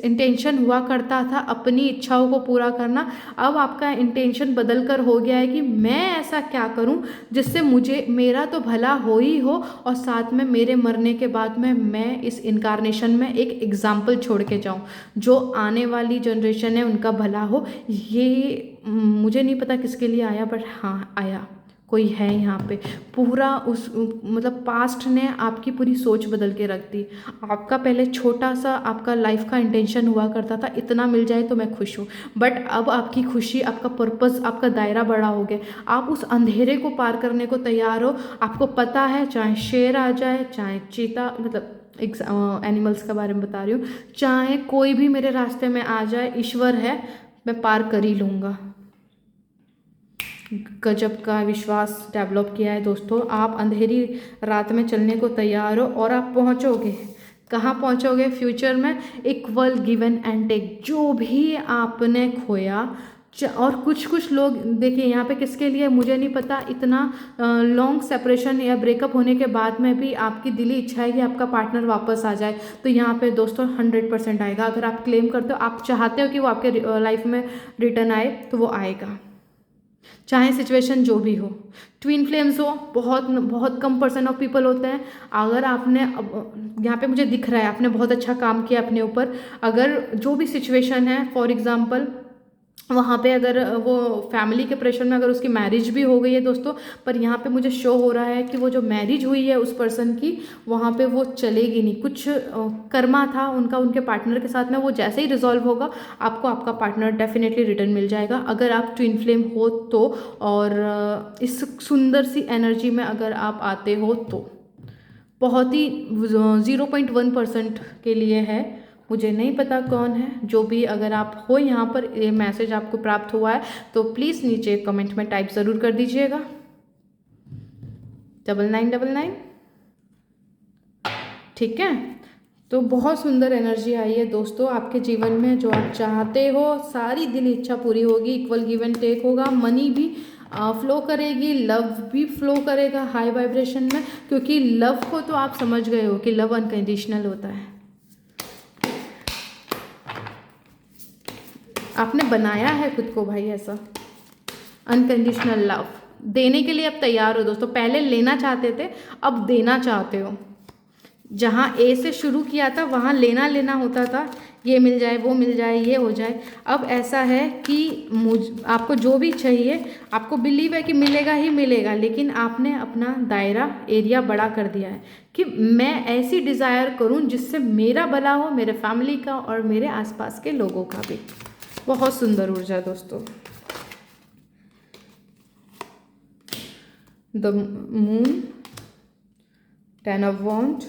इंटेंशन हुआ करता था अपनी इच्छाओं को पूरा करना, अब आपका इंटेंशन बदल कर हो गया है कि मैं ऐसा क्या करूं जिससे मुझे मेरा तो भला हो ही हो और साथ में मेरे मरने के बाद में मैं इस इनकारनेशन में एक एग्जाम्पल छोड़ के जाऊं, जो आने वाली जनरेशन है उनका भला हो। ये मुझे नहीं पता किसके लिए आया, बट हाँ आया, कोई है यहाँ पे। पूरा उस मतलब पास्ट ने आपकी पूरी सोच बदल के रख दी। आपका पहले छोटा सा आपका लाइफ का इंटेंशन हुआ करता था, इतना मिल जाए तो मैं खुश हूँ, बट अब आपकी खुशी, आपका पर्पस, आपका दायरा बड़ा हो गया। आप उस अंधेरे को पार करने को तैयार हो। आपको पता है चाहे शेर आ जाए, चाहे चीता, मतलब एनिमल्स के बारे में बता रही हूँ, चाहे कोई भी मेरे रास्ते में आ जाए, ईश्वर है, मैं पार कर ही लूँगा। गजब का विश्वास डेवलप किया है दोस्तों। आप अंधेरी रात में चलने को तैयार हो और आप पहुंचोगे, कहाँ पहुंचोगे फ्यूचर में, इक्वल गिवन एंड टेक। जो भी आपने खोया, और कुछ लोग देखिए यहाँ पे किसके लिए मुझे नहीं पता, इतना लॉन्ग सेपरेशन या ब्रेकअप होने के बाद में भी आपकी दिली इच्छा है कि आपका पार्टनर वापस आ जाए, तो यहाँ पे दोस्तों 100% आएगा। अगर आप क्लेम करते हो, आप चाहते हो कि वो आपके लाइफ में रिटर्न आए, तो वो आएगा, चाहे सिचुएशन जो भी हो। ट्विन फ्लेम्स हो, बहुत कम % ऑफ पीपल होते हैं। अगर आपने यहाँ पे मुझे दिख रहा है आपने बहुत अच्छा काम किया अपने ऊपर, अगर जो भी सिचुएशन है, फॉर एग्जांपल वहाँ पे अगर वो फैमिली के प्रेशर में अगर उसकी मैरिज भी हो गई है दोस्तों, पर यहाँ पे मुझे शो हो रहा है कि वो जो मैरिज हुई है उस पर्सन की, वहाँ पे वो चलेगी नहीं। कुछ कर्मा था उनका उनके पार्टनर के साथ में, वो जैसे ही रिजॉल्व होगा आपको आपका पार्टनर डेफिनेटली रिटर्न मिल जाएगा, अगर आप ट्विन फ्लेम हो तो। और इस सुंदर सी एनर्जी में अगर आप आते हो तो बहुत ही 0.1% के लिए है। मुझे नहीं पता कौन है, जो भी अगर आप हो यहाँ पर, ये मैसेज आपको प्राप्त हुआ है तो प्लीज़ नीचे कमेंट में टाइप ज़रूर कर दीजिएगा 9999। ठीक है, तो बहुत सुंदर एनर्जी आई है दोस्तों आपके जीवन में। जो आप चाहते हो सारी दिल इच्छा पूरी होगी, इक्वल गिव एंड टेक होगा, मनी भी फ्लो करेगी, लव भी फ्लो करेगा हाई वाइब्रेशन में, क्योंकि लव को तो आप समझ गए हो कि लव अनकंडीशनल होता है। आपने बनाया है खुद को भाई ऐसा अनकंडीशनल लव देने के लिए अब तैयार हो दोस्तों। पहले लेना चाहते थे, अब देना चाहते हो। जहाँ ए से शुरू किया था वहाँ लेना लेना होता था, ये मिल जाए वो मिल जाए ये हो जाए। अब ऐसा है कि आपको जो भी चाहिए, आपको बिलीव है कि मिलेगा ही मिलेगा, लेकिन आपने अपना दायरा एरिया बड़ा कर दिया है कि मैं ऐसी डिज़ायर करूँ जिससे मेरा भला हो, मेरे फैमिली का और मेरे आसपास के लोगों का भी। बहुत सुंदर ऊर्जा दोस्तों। The moon, 10 of wand,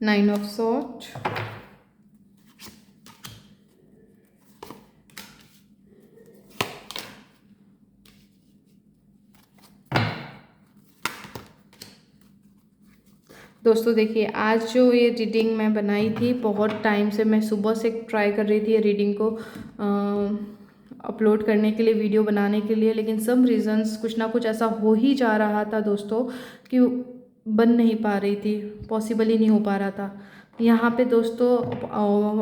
9 of sword, दोस्तों देखिए, आज जो ये रीडिंग मैं बनाई थी, बहुत टाइम से मैं सुबह से ट्राई कर रही थी ये रीडिंग को अपलोड करने के लिए, वीडियो बनाने के लिए, लेकिन सम रीज़न्स कुछ ना कुछ ऐसा हो ही जा रहा था दोस्तों कि बन नहीं पा रही थी, पॉसिबल ही नहीं हो पा रहा था। यहाँ पे दोस्तों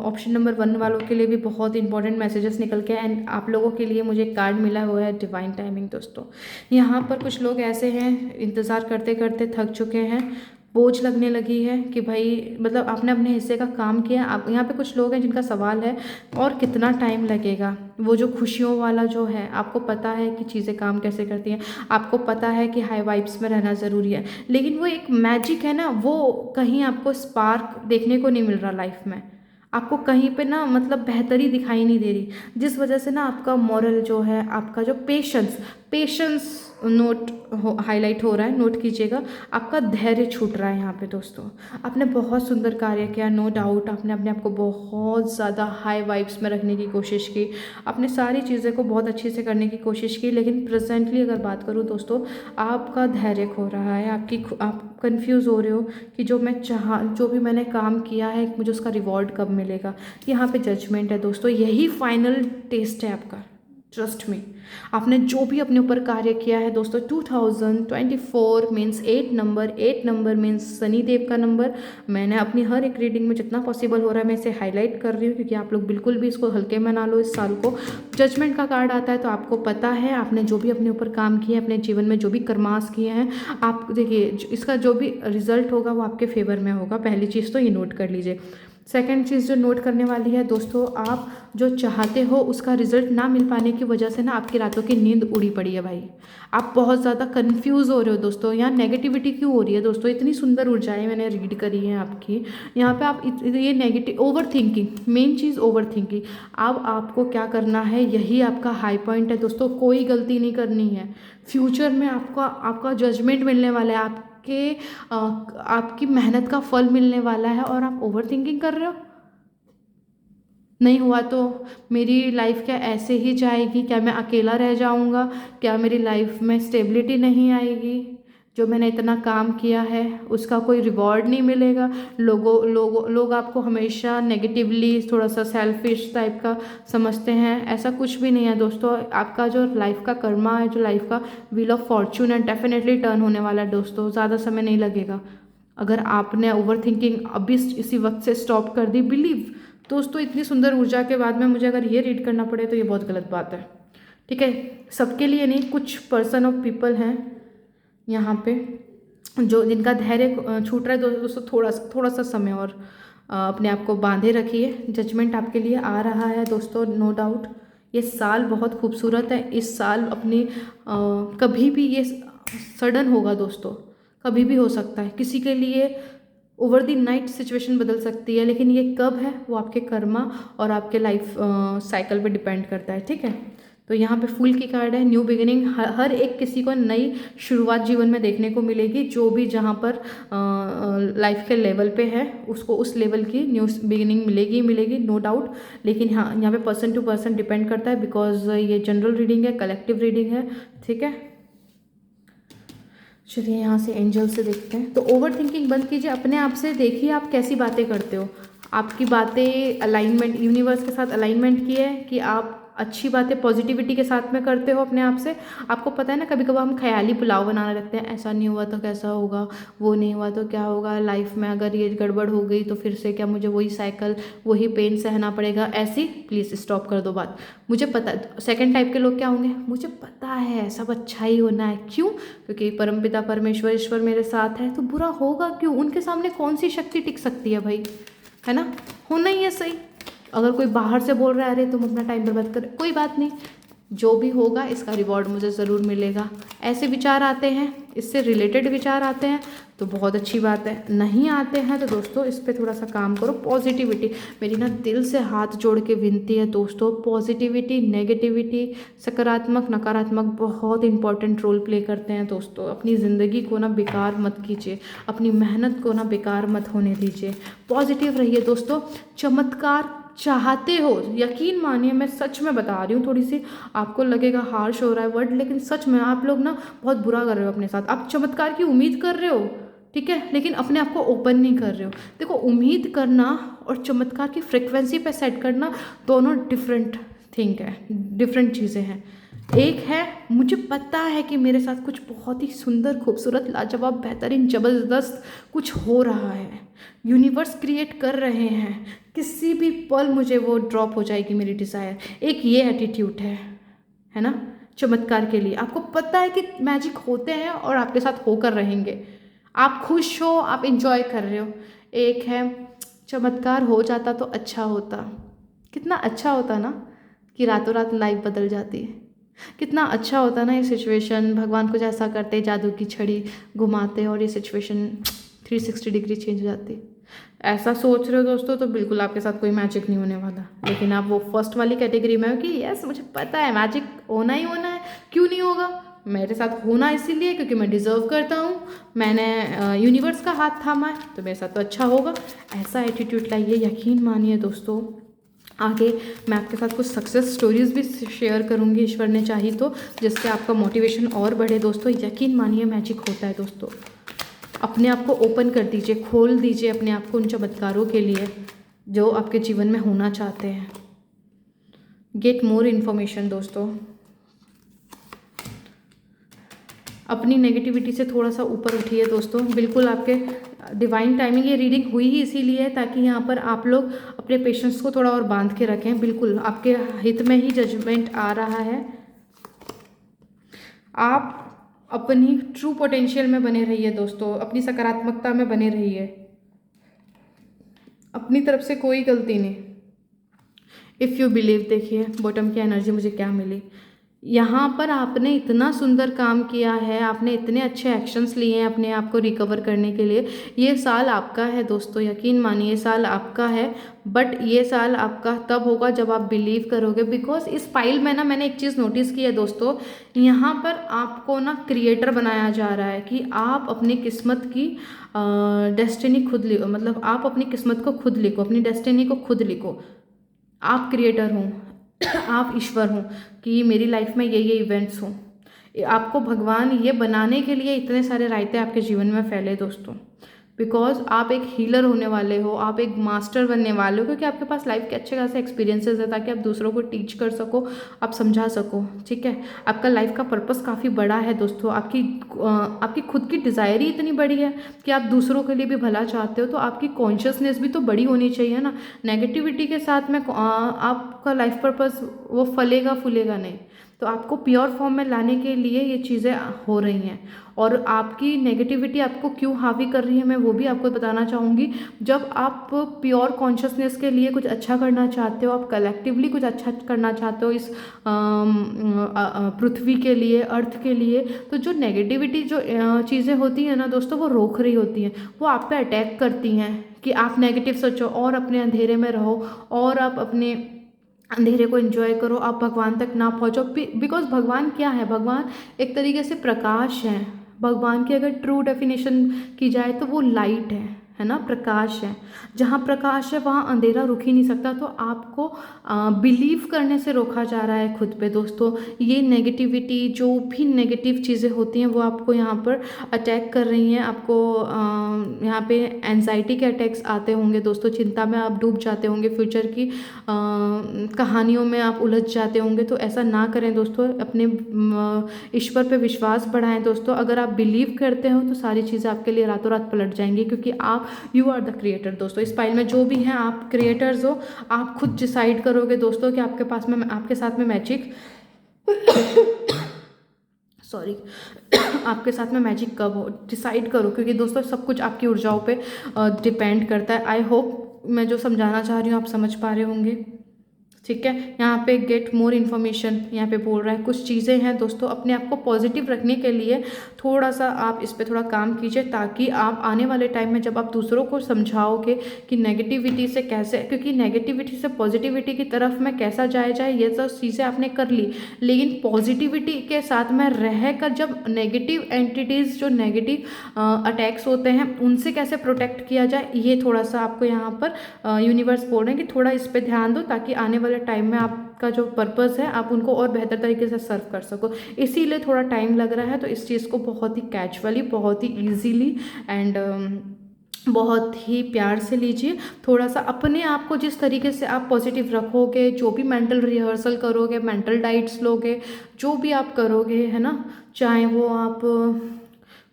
ऑप्शन नंबर 1 वालों के लिए भी बहुत इंपॉर्टेंट मैसेजेस निकल के, एंड आप लोगों के लिए मुझे कार्ड मिला हुआ है डिवाइन टाइमिंग दोस्तों। यहाँ पर कुछ लोग ऐसे हैं, इंतज़ार करते करते थक चुके हैं, बोझ लगने लगी है कि भाई मतलब आपने अपने हिस्से का काम किया। आप यहाँ पे कुछ लोग हैं जिनका सवाल है और कितना टाइम लगेगा। वो जो खुशियों वाला जो है, आपको पता है कि चीज़ें काम कैसे करती हैं, आपको पता है कि हाई वाइब्स में रहना ज़रूरी है, लेकिन वो एक मैजिक है ना, वो कहीं आपको स्पार्क देखने को नहीं मिल रहा लाइफ में। आपको कहीं पे ना मतलब बेहतरी दिखाई नहीं दे रही, जिस वजह से ना आपका मॉरल जो है, आपका जो पेशेंस नोट हाईलाइट हो रहा है, नोट कीजिएगा। आपका धैर्य छूट रहा है यहाँ पे दोस्तों। आपने बहुत सुंदर कार्य किया, नो डाउट। आपने अपने आप को बहुत ज़्यादा हाई वाइब्स में रखने की कोशिश की, आपने सारी चीज़ें को बहुत अच्छे से करने की कोशिश की, लेकिन प्रेजेंटली अगर बात करूँ दोस्तों, आपका धैर्य खो रहा है। आप कंफ्यूज हो रहे हो कि जो भी मैंने काम किया है, मुझे उसका रिवॉर्ड कब मिलेगा। यहाँ पे जजमेंट है दोस्तों, यही फाइनल टेस्ट है आपका। ट्रस्ट में आपने जो भी अपने ऊपर कार्य किया है दोस्तों, 2024 मीन्स 8 नंबर मीन्स शनिदेव का नंबर। मैंने अपनी हर एक रीडिंग में जितना पॉसिबल हो रहा है मैं इसे हाईलाइट कर रही हूँ, क्योंकि आप लोग बिल्कुल भी इसको हल्के में ना लो इस साल को। जजमेंट का कार्ड आता है तो आपको पता है आपने जो भी अपने ऊपर काम किए, अपने जीवन में जो भी कर्मास किए हैं, आप देखिए इसका जो भी रिजल्ट होगा वो आपके फेवर में होगा। पहली चीज़ तो ये नोट कर लीजिए। सेकंड चीज़ जो नोट करने वाली है दोस्तों, आप जो चाहते हो उसका रिजल्ट ना मिल पाने की वजह से ना आपकी रातों की नींद उड़ी पड़ी है भाई। आप बहुत ज़्यादा कंफ्यूज हो रहे हो दोस्तों। यहाँ नेगेटिविटी क्यों हो रही है दोस्तों? इतनी सुंदर ऊर्जाएं मैंने रीड करी हैं आपकी, यहाँ पे आप ये नेगेटिव ओवर थिंकिंग, मेन चीज़ ओवर थिंकिंग। अब आपको क्या करना है, यही आपका हाई पॉइंट है दोस्तों। कोई गलती नहीं करनी है। फ्यूचर में आपका जजमेंट मिलने वाला है, आपकी मेहनत का फल मिलने वाला है, और आप ओवर थिंकिंग कर रहे हो। नहीं हुआ तो मेरी लाइफ क्या ऐसे ही जाएगी? क्या मैं अकेला रह जाऊंगा? क्या मेरी लाइफ में स्टेबिलिटी नहीं आएगी? जो मैंने इतना काम किया है उसका कोई रिवॉर्ड नहीं मिलेगा? लोग आपको हमेशा नेगेटिवली, थोड़ा सा सेल्फिश टाइप का समझते हैं। ऐसा कुछ भी नहीं है दोस्तों। आपका जो लाइफ का कर्मा है, जो लाइफ का व्हील ऑफ फॉर्चून है, डेफिनेटली टर्न होने वाला है दोस्तों। ज़्यादा समय नहीं लगेगा। अगर आपने ओवर थिंकिंग अभी इसी वक्त से स्टॉप कर दी, बिलीव दोस्तों, इतनी सुंदर ऊर्जा के बाद में मुझे अगर ये रीड करना पड़े तो ये बहुत गलत बात है। ठीक है, सबके लिए नहीं, कुछ पर्सन ऑफ पीपल हैं यहाँ पे जो जिनका धैर्य छूट रहा है दोस्तों। थोड़ा सा समय और अपने आप को बांधे रखिए, जजमेंट आपके लिए आ रहा है दोस्तों, नो डाउट। ये साल बहुत खूबसूरत है। इस साल अपनी कभी भी ये सडन होगा दोस्तों, कभी भी हो सकता है। किसी के लिए ओवर द नाइट सिचुएशन बदल सकती है, लेकिन ये कब है वो आपके कर्मा और आपके लाइफ साइकिल पे डिपेंड करता है, ठीक है। तो यहाँ पे फूल की कार्ड है, न्यू बिगिनिंग। हर एक किसी को नई शुरुआत जीवन में देखने को मिलेगी, जो भी जहाँ पर लाइफ के लेवल पे है उसको उस लेवल की न्यू बिगिनिंग मिलेगी नो डाउट। लेकिन हाँ, यहाँ पे पर्सन टू पर्सन डिपेंड करता है, बिकॉज ये जनरल रीडिंग है, कलेक्टिव रीडिंग है, ठीक है। चलिए यहाँ से एंजल से देखते हैं। तो ओवर थिंकिंग बंद कीजिए, अपने आप से देखिए आप कैसी बातें करते हो। आपकी बातें अलाइनमेंट यूनिवर्स के साथ अलाइनमेंट की है कि आप अच्छी बातें पॉजिटिविटी के साथ में करते हो अपने आप से। आपको पता है ना, कभी कभी हम ख्याली पुलाव बनाने लगते हैं, ऐसा नहीं हुआ तो कैसा होगा, वो नहीं हुआ तो क्या होगा, लाइफ में अगर ये गड़बड़ हो गई तो फिर से क्या, मुझे वही साइकिल वही पेन सहना पड़ेगा। ऐसी प्लीज़ स्टॉप कर दो बात। मुझे पता, सेकंड टाइप के लोग क्या होंगे, मुझे पता है सब अच्छा ही होना है। क्यों? क्योंकि परमपिता परमेश्वर ईश्वर मेरे साथ है, तो बुरा होगा क्यों? उनके सामने कौन सी शक्ति टिक सकती है भाई, है ना। होना ही है सही। अगर कोई बाहर से बोल रहा है अरे तुम अपना टाइम बर्बाद कर, कोई बात नहीं, जो भी होगा इसका रिवॉर्ड मुझे ज़रूर मिलेगा। ऐसे विचार आते हैं, इससे रिलेटेड विचार आते हैं तो बहुत अच्छी बात है। नहीं आते हैं तो दोस्तों इस पर थोड़ा सा काम करो। पॉजिटिविटी, मेरी ना दिल से हाथ जोड़ के विनती है दोस्तों, पॉजिटिविटी, नेगेटिविटी, सकारात्मक नकारात्मक बहुत इंपॉर्टेंट रोल प्ले करते हैं दोस्तों। अपनी ज़िंदगी को ना बेकार मत कीजिए, अपनी मेहनत को ना बेकार मत होने दीजिए, पॉजिटिव रहिए दोस्तों। चमत्कार चाहते हो, यकीन मानिए, मैं सच में बता रही हूँ, थोड़ी सी आपको लगेगा हार्श हो रहा है वर्ड, लेकिन सच में आप लोग ना बहुत बुरा कर रहे हो अपने साथ। आप चमत्कार की उम्मीद कर रहे हो, ठीक है, लेकिन अपने आप को ओपन नहीं कर रहे हो। देखो, उम्मीद करना और चमत्कार की फ्रिक्वेंसी पे सेट करना दोनों डिफरेंट थिंग है, डिफरेंट चीज़ें हैं। एक है मुझे पता है कि मेरे साथ कुछ बहुत ही सुंदर, खूबसूरत, लाजवाब, बेहतरीन, ज़बरदस्त कुछ हो रहा है, यूनिवर्स क्रिएट कर रहे हैं, किसी भी पल मुझे वो ड्रॉप हो जाएगी मेरी डिज़ायर। एक ये एटीट्यूड है ना, चमत्कार के लिए। आपको पता है कि मैजिक होते हैं और आपके साथ होकर रहेंगे, आप खुश हो, आप इंजॉय कर रहे हो। एक है चमत्कार हो जाता तो अच्छा होता, कितना अच्छा होता ना कि रातों रात लाइफ बदल जाती है। कितना अच्छा होता ना ये सिचुएशन, भगवान कुछ ऐसा करते, जादू की छड़ी घुमाते और ये सिचुएशन 360 डिग्री चेंज हो जाती। ऐसा सोच रहे हो दोस्तों तो बिल्कुल आपके साथ कोई मैजिक नहीं होने वाला। लेकिन आप वो फर्स्ट वाली कैटेगरी में हो कि यस मुझे पता है मैजिक होना ही होना है, क्यों नहीं होगा, मेरे साथ होना इसीलिए क्योंकि मैं डिज़र्व करता हूँ, मैंने यूनिवर्स का हाथ थामा है तो मेरे साथ तो अच्छा होगा। ऐसा एटीट्यूड लाइए, यकीन मानिए दोस्तों। आगे मैं आपके साथ कुछ सक्सेस स्टोरीज़ भी शेयर करूँगी, ईश्वर ने चाही तो, जिससे आपका मोटिवेशन और बढ़े दोस्तों। यकीन मानिए मैजिक होता है दोस्तों। अपने आप को ओपन कर दीजिए, खोल दीजिए अपने आप को उन चमत्कारों के लिए जो आपके जीवन में होना चाहते हैं। गेट मोर इन्फॉर्मेशन दोस्तों। अपनी नेगेटिविटी से थोड़ा सा ऊपर उठिए दोस्तों। बिल्कुल आपके डिवाइन टाइमिंग, ये रीडिंग हुई ही इसीलिए ताकि यहाँ पर आप लोग अपने पेशेंस को थोड़ा और बांध के रखें। बिल्कुल आपके हित में ही जजमेंट आ रहा है। आप अपनी ट्रू पोटेंशियल में बने रहिए दोस्तों, अपनी सकारात्मकता में बने रहिए, अपनी तरफ से कोई गलती नहीं। इफ़ यू बिलीव, देखिए बॉटम की एनर्जी मुझे क्या मिली। यहाँ पर आपने इतना सुंदर काम किया है, आपने इतने अच्छे एक्शंस लिए हैं अपने आप को रिकवर करने के लिए। ये साल आपका है दोस्तों, यकीन मानिए ये साल आपका है। बट ये साल आपका तब होगा जब आप बिलीव करोगे। बिकॉज इस फाइल में ना मैंने एक चीज़ नोटिस की है दोस्तों, यहाँ पर आपको ना क्रिएटर बनाया जा रहा है कि आप अपनी किस्मत की डेस्टिनी खुद लिखो, मतलब आप अपनी किस्मत को खुद लिखो, अपनी डेस्टिनी को खुद लिखो। आप क्रिएटर हो, आप ईश्वर हो कि मेरी लाइफ में ये इवेंट्स हों। आपको भगवान ये बनाने के लिए इतने सारे रायते आपके जीवन में फैले दोस्तों। बिकॉज आप एक हीलर होने वाले हो, आप एक मास्टर बनने वाले हो, क्योंकि आपके पास लाइफ के अच्छे खासे एक्सपीरियंसेस है ताकि आप दूसरों को टीच कर सको, आप समझा सको, ठीक है। आपका लाइफ का पर्पस काफ़ी बड़ा है दोस्तों। आपकी खुद की डिज़ायर ही इतनी बड़ी है कि आप दूसरों के लिए भी भला चाहते हो, तो आपकी कॉन्शियसनेस भी तो बड़ी होनी चाहिए ना। नेगेटिविटी के साथ में आपका लाइफ पर्पस वो फलेगा फूलेगा नहीं। तो आपको प्योर फॉर्म में लाने के लिए ये चीज़ें हो रही हैं। और आपकी नेगेटिविटी आपको क्यों हावी कर रही है मैं वो भी आपको बताना चाहूँगी। जब आप प्योर कॉन्शियसनेस के लिए कुछ अच्छा करना चाहते हो, आप कलेक्टिवली कुछ अच्छा करना चाहते हो इस पृथ्वी के लिए, अर्थ के लिए, तो जो नेगेटिविटी जो चीज़ें होती हैं ना दोस्तों, वो रोक रही होती हैं, वो आप पे अटैक करती हैं कि आप नेगेटिव सोचो और अपने अंधेरे में रहो और आप अपने अंधेरे को एंजॉय करो, आप भगवान तक ना पहुँचो। बिकॉज भगवान क्या है, भगवान एक तरीके से प्रकाश है। भगवान की अगर ट्रू डेफिनेशन की जाए तो वो लाइट है ना, प्रकाश है। जहाँ प्रकाश है वहाँ अंधेरा रुक ही नहीं सकता। तो आपको बिलीव करने से रोका जा रहा है खुद पे दोस्तों। ये नेगेटिविटी, जो भी नेगेटिव चीज़ें होती हैं वो आपको यहाँ पर अटैक कर रही हैं। आपको यहाँ पे एंजाइटी के अटैक्स आते होंगे दोस्तों, चिंता में आप डूब जाते होंगे, फ्यूचर की कहानियों में आप उलझ जाते होंगे। तो ऐसा ना करें दोस्तों, अपने ईश्वर पे विश्वास बढ़ाएं दोस्तों। अगर आप बिलीव करते हो तो सारी चीज़ें आपके लिए रातों रात पलट जाएंगी, क्योंकि आप यू आर द क्रिएटर दोस्तों। इस फाइल में जो भी हैं आप क्रिएटर्स हो। आप खुद डिसाइड करोगे दोस्तों कि आपके पास में, आपके साथ में मैजिक सॉरी आपके साथ में मैजिक कब हो, डिसाइड करो, क्योंकि दोस्तों सब कुछ आपकी ऊर्जाओं पे डिपेंड करता है। आई होप मैं जो समझाना चाह रही हूँ आप समझ पा रहे होंगे, ठीक है। यहाँ पे गेट मोर इन्फॉर्मेशन यहाँ पे बोल रहा है। कुछ चीज़ें हैं दोस्तों, अपने आप को पॉजिटिव रखने के लिए थोड़ा सा आप इस पे थोड़ा काम कीजिए, ताकि आप आने वाले टाइम में जब आप दूसरों को समझाओगे कि नेगेटिविटी से कैसे, क्योंकि नेगेटिविटी से पॉजिटिविटी की तरफ में कैसा जाया जाए, ये सब चीज़ें आपने कर ली, लेकिन पॉजिटिविटी के साथ में रह कर जब नेगेटिव एंटिटीज़, जो नेगेटिव अटैक्स होते हैं, उनसे कैसे प्रोटेक्ट किया जाए, ये थोड़ा सा आपको यहाँ पर यूनिवर्स बोल रहे हैं कि थोड़ा इस पर ध्यान दो, ताकि आने वाले टाइम में आपका जो पर्पज़ है आप उनको और बेहतर तरीके से सर्व कर सको। इसीलिए थोड़ा टाइम लग रहा है। तो इस चीज़ को बहुत ही कैजुअली, बहुत ही ईजीली एंड बहुत ही प्यार से लीजिए। थोड़ा सा अपने आप को जिस तरीके से आप पॉजिटिव रखोगे, जो भी मेंटल रिहर्सल करोगे, मेंटल डाइट्स लोगे, जो भी आप करोगे, है ना, चाहे वो आप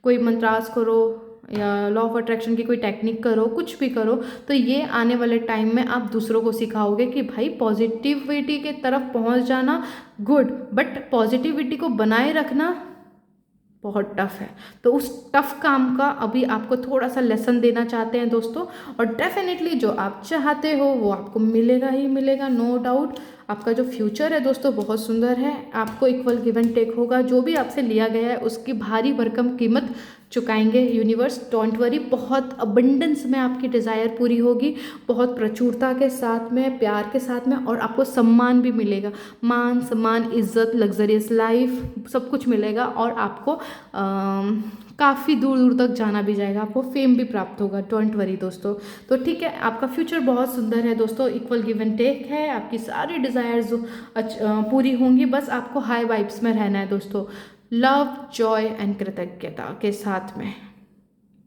कोई मंत्रास करो या लॉ ऑफ अट्रैक्शन की कोई टेक्निक करो, कुछ भी करो, तो ये आने वाले टाइम में आप दूसरों को सिखाओगे कि भाई पॉजिटिविटी के तरफ पहुंच जाना गुड, बट पॉजिटिविटी को बनाए रखना बहुत टफ है। तो उस टफ काम का अभी आपको थोड़ा सा लेसन देना चाहते हैं दोस्तों, और डेफिनेटली जो आप चाहते हो वो आपको मिलेगा ही मिलेगा, नो डाउट। आपका जो फ्यूचर है दोस्तों बहुत सुंदर है। आपको इक्वल गिव एंड टेक होगा। जो भी आपसे लिया गया है उसकी भारी भरकम कीमत चुकाएंगे यूनिवर्स, डोंट वरी। बहुत अबंडेंस में आपकी डिज़ायर पूरी होगी, बहुत प्रचुरता के साथ में, प्यार के साथ में, और आपको सम्मान भी मिलेगा। मान सम्मान, इज्जत, लग्जरियस लाइफ, सब कुछ मिलेगा। और आपको काफ़ी दूर दूर तक जाना भी जाएगा, आपको फेम भी प्राप्त होगा, डोंट वरी दोस्तों। तो ठीक है, आपका फ्यूचर बहुत सुंदर है दोस्तों, इक्वल गिव एंड टेक है। आपकी सारी डिज़ायर्स पूरी होंगी, बस आपको हाई वाइब्स में रहना है दोस्तों। लव, जॉय एंड कृतज्ञता के साथ में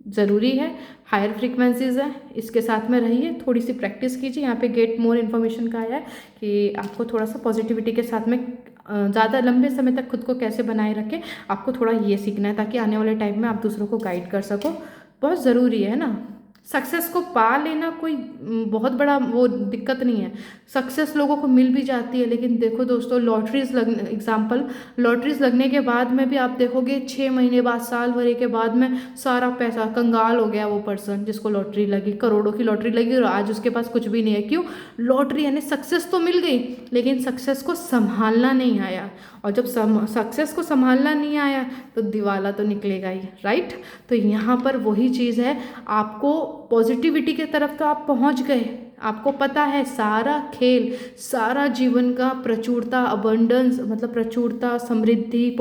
ज़रूरी है। हायर फ्रीक्वेंसीज है, इसके साथ में रहिए, थोड़ी सी प्रैक्टिस कीजिए। यहाँ पे गेट मोर इन्फॉर्मेशन का आया है कि आपको थोड़ा सा पॉजिटिविटी के साथ में ज़्यादा लंबे समय तक खुद को कैसे बनाए रखें, आपको थोड़ा ये सीखना है, ताकि आने वाले टाइम में आप दूसरों को गाइड कर सको। बहुत ज़रूरी है ना। सक्सेस को पा लेना कोई बहुत बड़ा वो दिक्कत नहीं है। सक्सेस लोगों को मिल भी जाती है, लेकिन देखो दोस्तों, लॉटरीज लगने, एग्जाम्पल लॉटरीज लगने के बाद में भी आप देखोगे 6 महीने बाद, साल भर के बाद में सारा पैसा कंगाल हो गया वो पर्सन जिसको लॉटरी लगी, करोड़ों की लॉटरी लगी और आज उसके पास कुछ भी नहीं है। क्यों? लॉटरी यानी सक्सेस तो मिल गई, लेकिन सक्सेस को संभालना नहीं आया, और जब सक्सेस को संभालना नहीं आया तो दिवाला तो निकलेगा ही, राइट। तो यहाँ पर वही चीज़ है, आपको पॉजिटिविटी की तरफ तो आप पहुँच गए, आपको पता है सारा खेल, सारा जीवन का प्रचुरता, अबंडेंस, मतलब प्रचुरता, समृद्धि,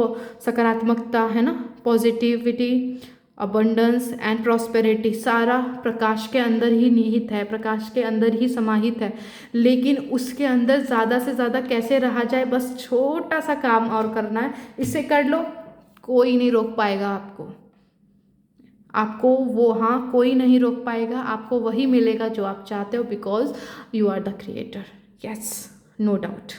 सकारात्मकता, है ना, पॉजिटिविटी, अबंडेंस एंड प्रॉस्पेरिटी, सारा प्रकाश के अंदर ही निहित है, प्रकाश के अंदर ही समाहित है। लेकिन उसके अंदर ज़्यादा से ज़्यादा कैसे रहा जाए, बस छोटा सा काम और करना है, इसे कर लो, कोई नहीं रोक पाएगा आपको वो, हाँ, कोई नहीं रोक पाएगा, आपको वही मिलेगा जो आप चाहते हो, because you are the creator. Yes, no doubt.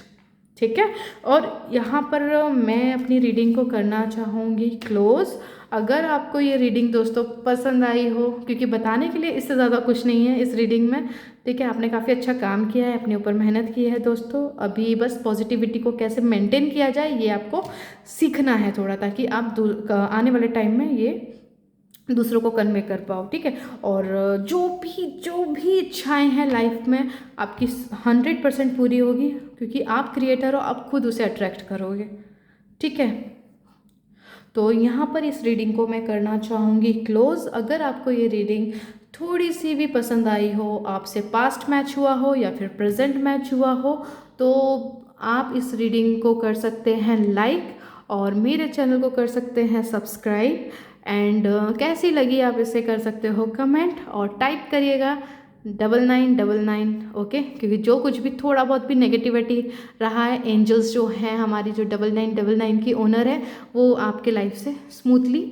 ठीक है। और यहाँ पर मैं अपनी रीडिंग को करना चाहूँगी क्लोज़। अगर आपको ये रीडिंग दोस्तों पसंद आई हो, क्योंकि बताने के लिए इससे ज़्यादा कुछ नहीं है इस रीडिंग में, ठीक है। आपने काफ़ी अच्छा काम किया है, अपने ऊपर मेहनत की है दोस्तों। अभी बस पॉजिटिविटी को कैसे मेंटेन किया जाए ये आपको सीखना है थोड़ा, ताकि आप आने वाले टाइम में ये दूसरों को कन्वे कर पाओ, ठीक है। और जो भी इच्छाएं हैं लाइफ में आपकी 100% पूरी होगी, क्योंकि आप क्रिएटर हो, आप खुद उसे अट्रैक्ट करोगे, ठीक है। तो यहाँ पर इस रीडिंग को मैं करना चाहूँगी क्लोज़। अगर आपको ये रीडिंग थोड़ी सी भी पसंद आई हो, आपसे पास्ट मैच हुआ हो या फिर प्रेजेंट मैच हुआ हो, तो आप इस रीडिंग को कर सकते हैं लाइक, और मेरे चैनल को कर सकते हैं सब्सक्राइब। एंड कैसी लगी आप इसे कर सकते हो कमेंट, और टाइप करिएगा 9999, ओके। क्योंकि जो कुछ भी थोड़ा बहुत भी नेगेटिविटी रहा है, एंजल्स जो हैं हमारी, जो 9999 की ओनर है, वो आपके लाइफ से स्मूथली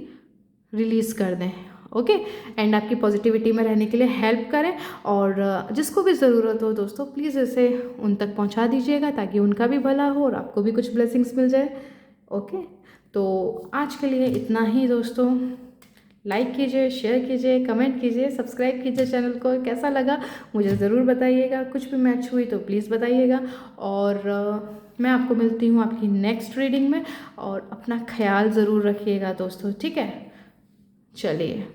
रिलीज़ कर दें, ओके। एंड आपकी पॉजिटिविटी में रहने के लिए हेल्प करें। और जिसको भी ज़रूरत हो दोस्तों, प्लीज़ इसे उन तक पहुंचा दीजिएगा, ताकि उनका भी भला हो और आपको भी कुछ ब्लेसिंग्स मिल जाए, ओके। तो आज के लिए इतना ही दोस्तों। लाइक कीजिए, शेयर कीजिए, कमेंट कीजिए, सब्सक्राइब कीजिए चैनल को। कैसा लगा मुझे ज़रूर बताइएगा, कुछ भी मैच हुई तो प्लीज़ बताइएगा। और मैं आपको मिलती हूँ आपकी नेक्स्ट रीडिंग में, और अपना ख्याल ज़रूर रखिएगा दोस्तों, ठीक है। चलिए।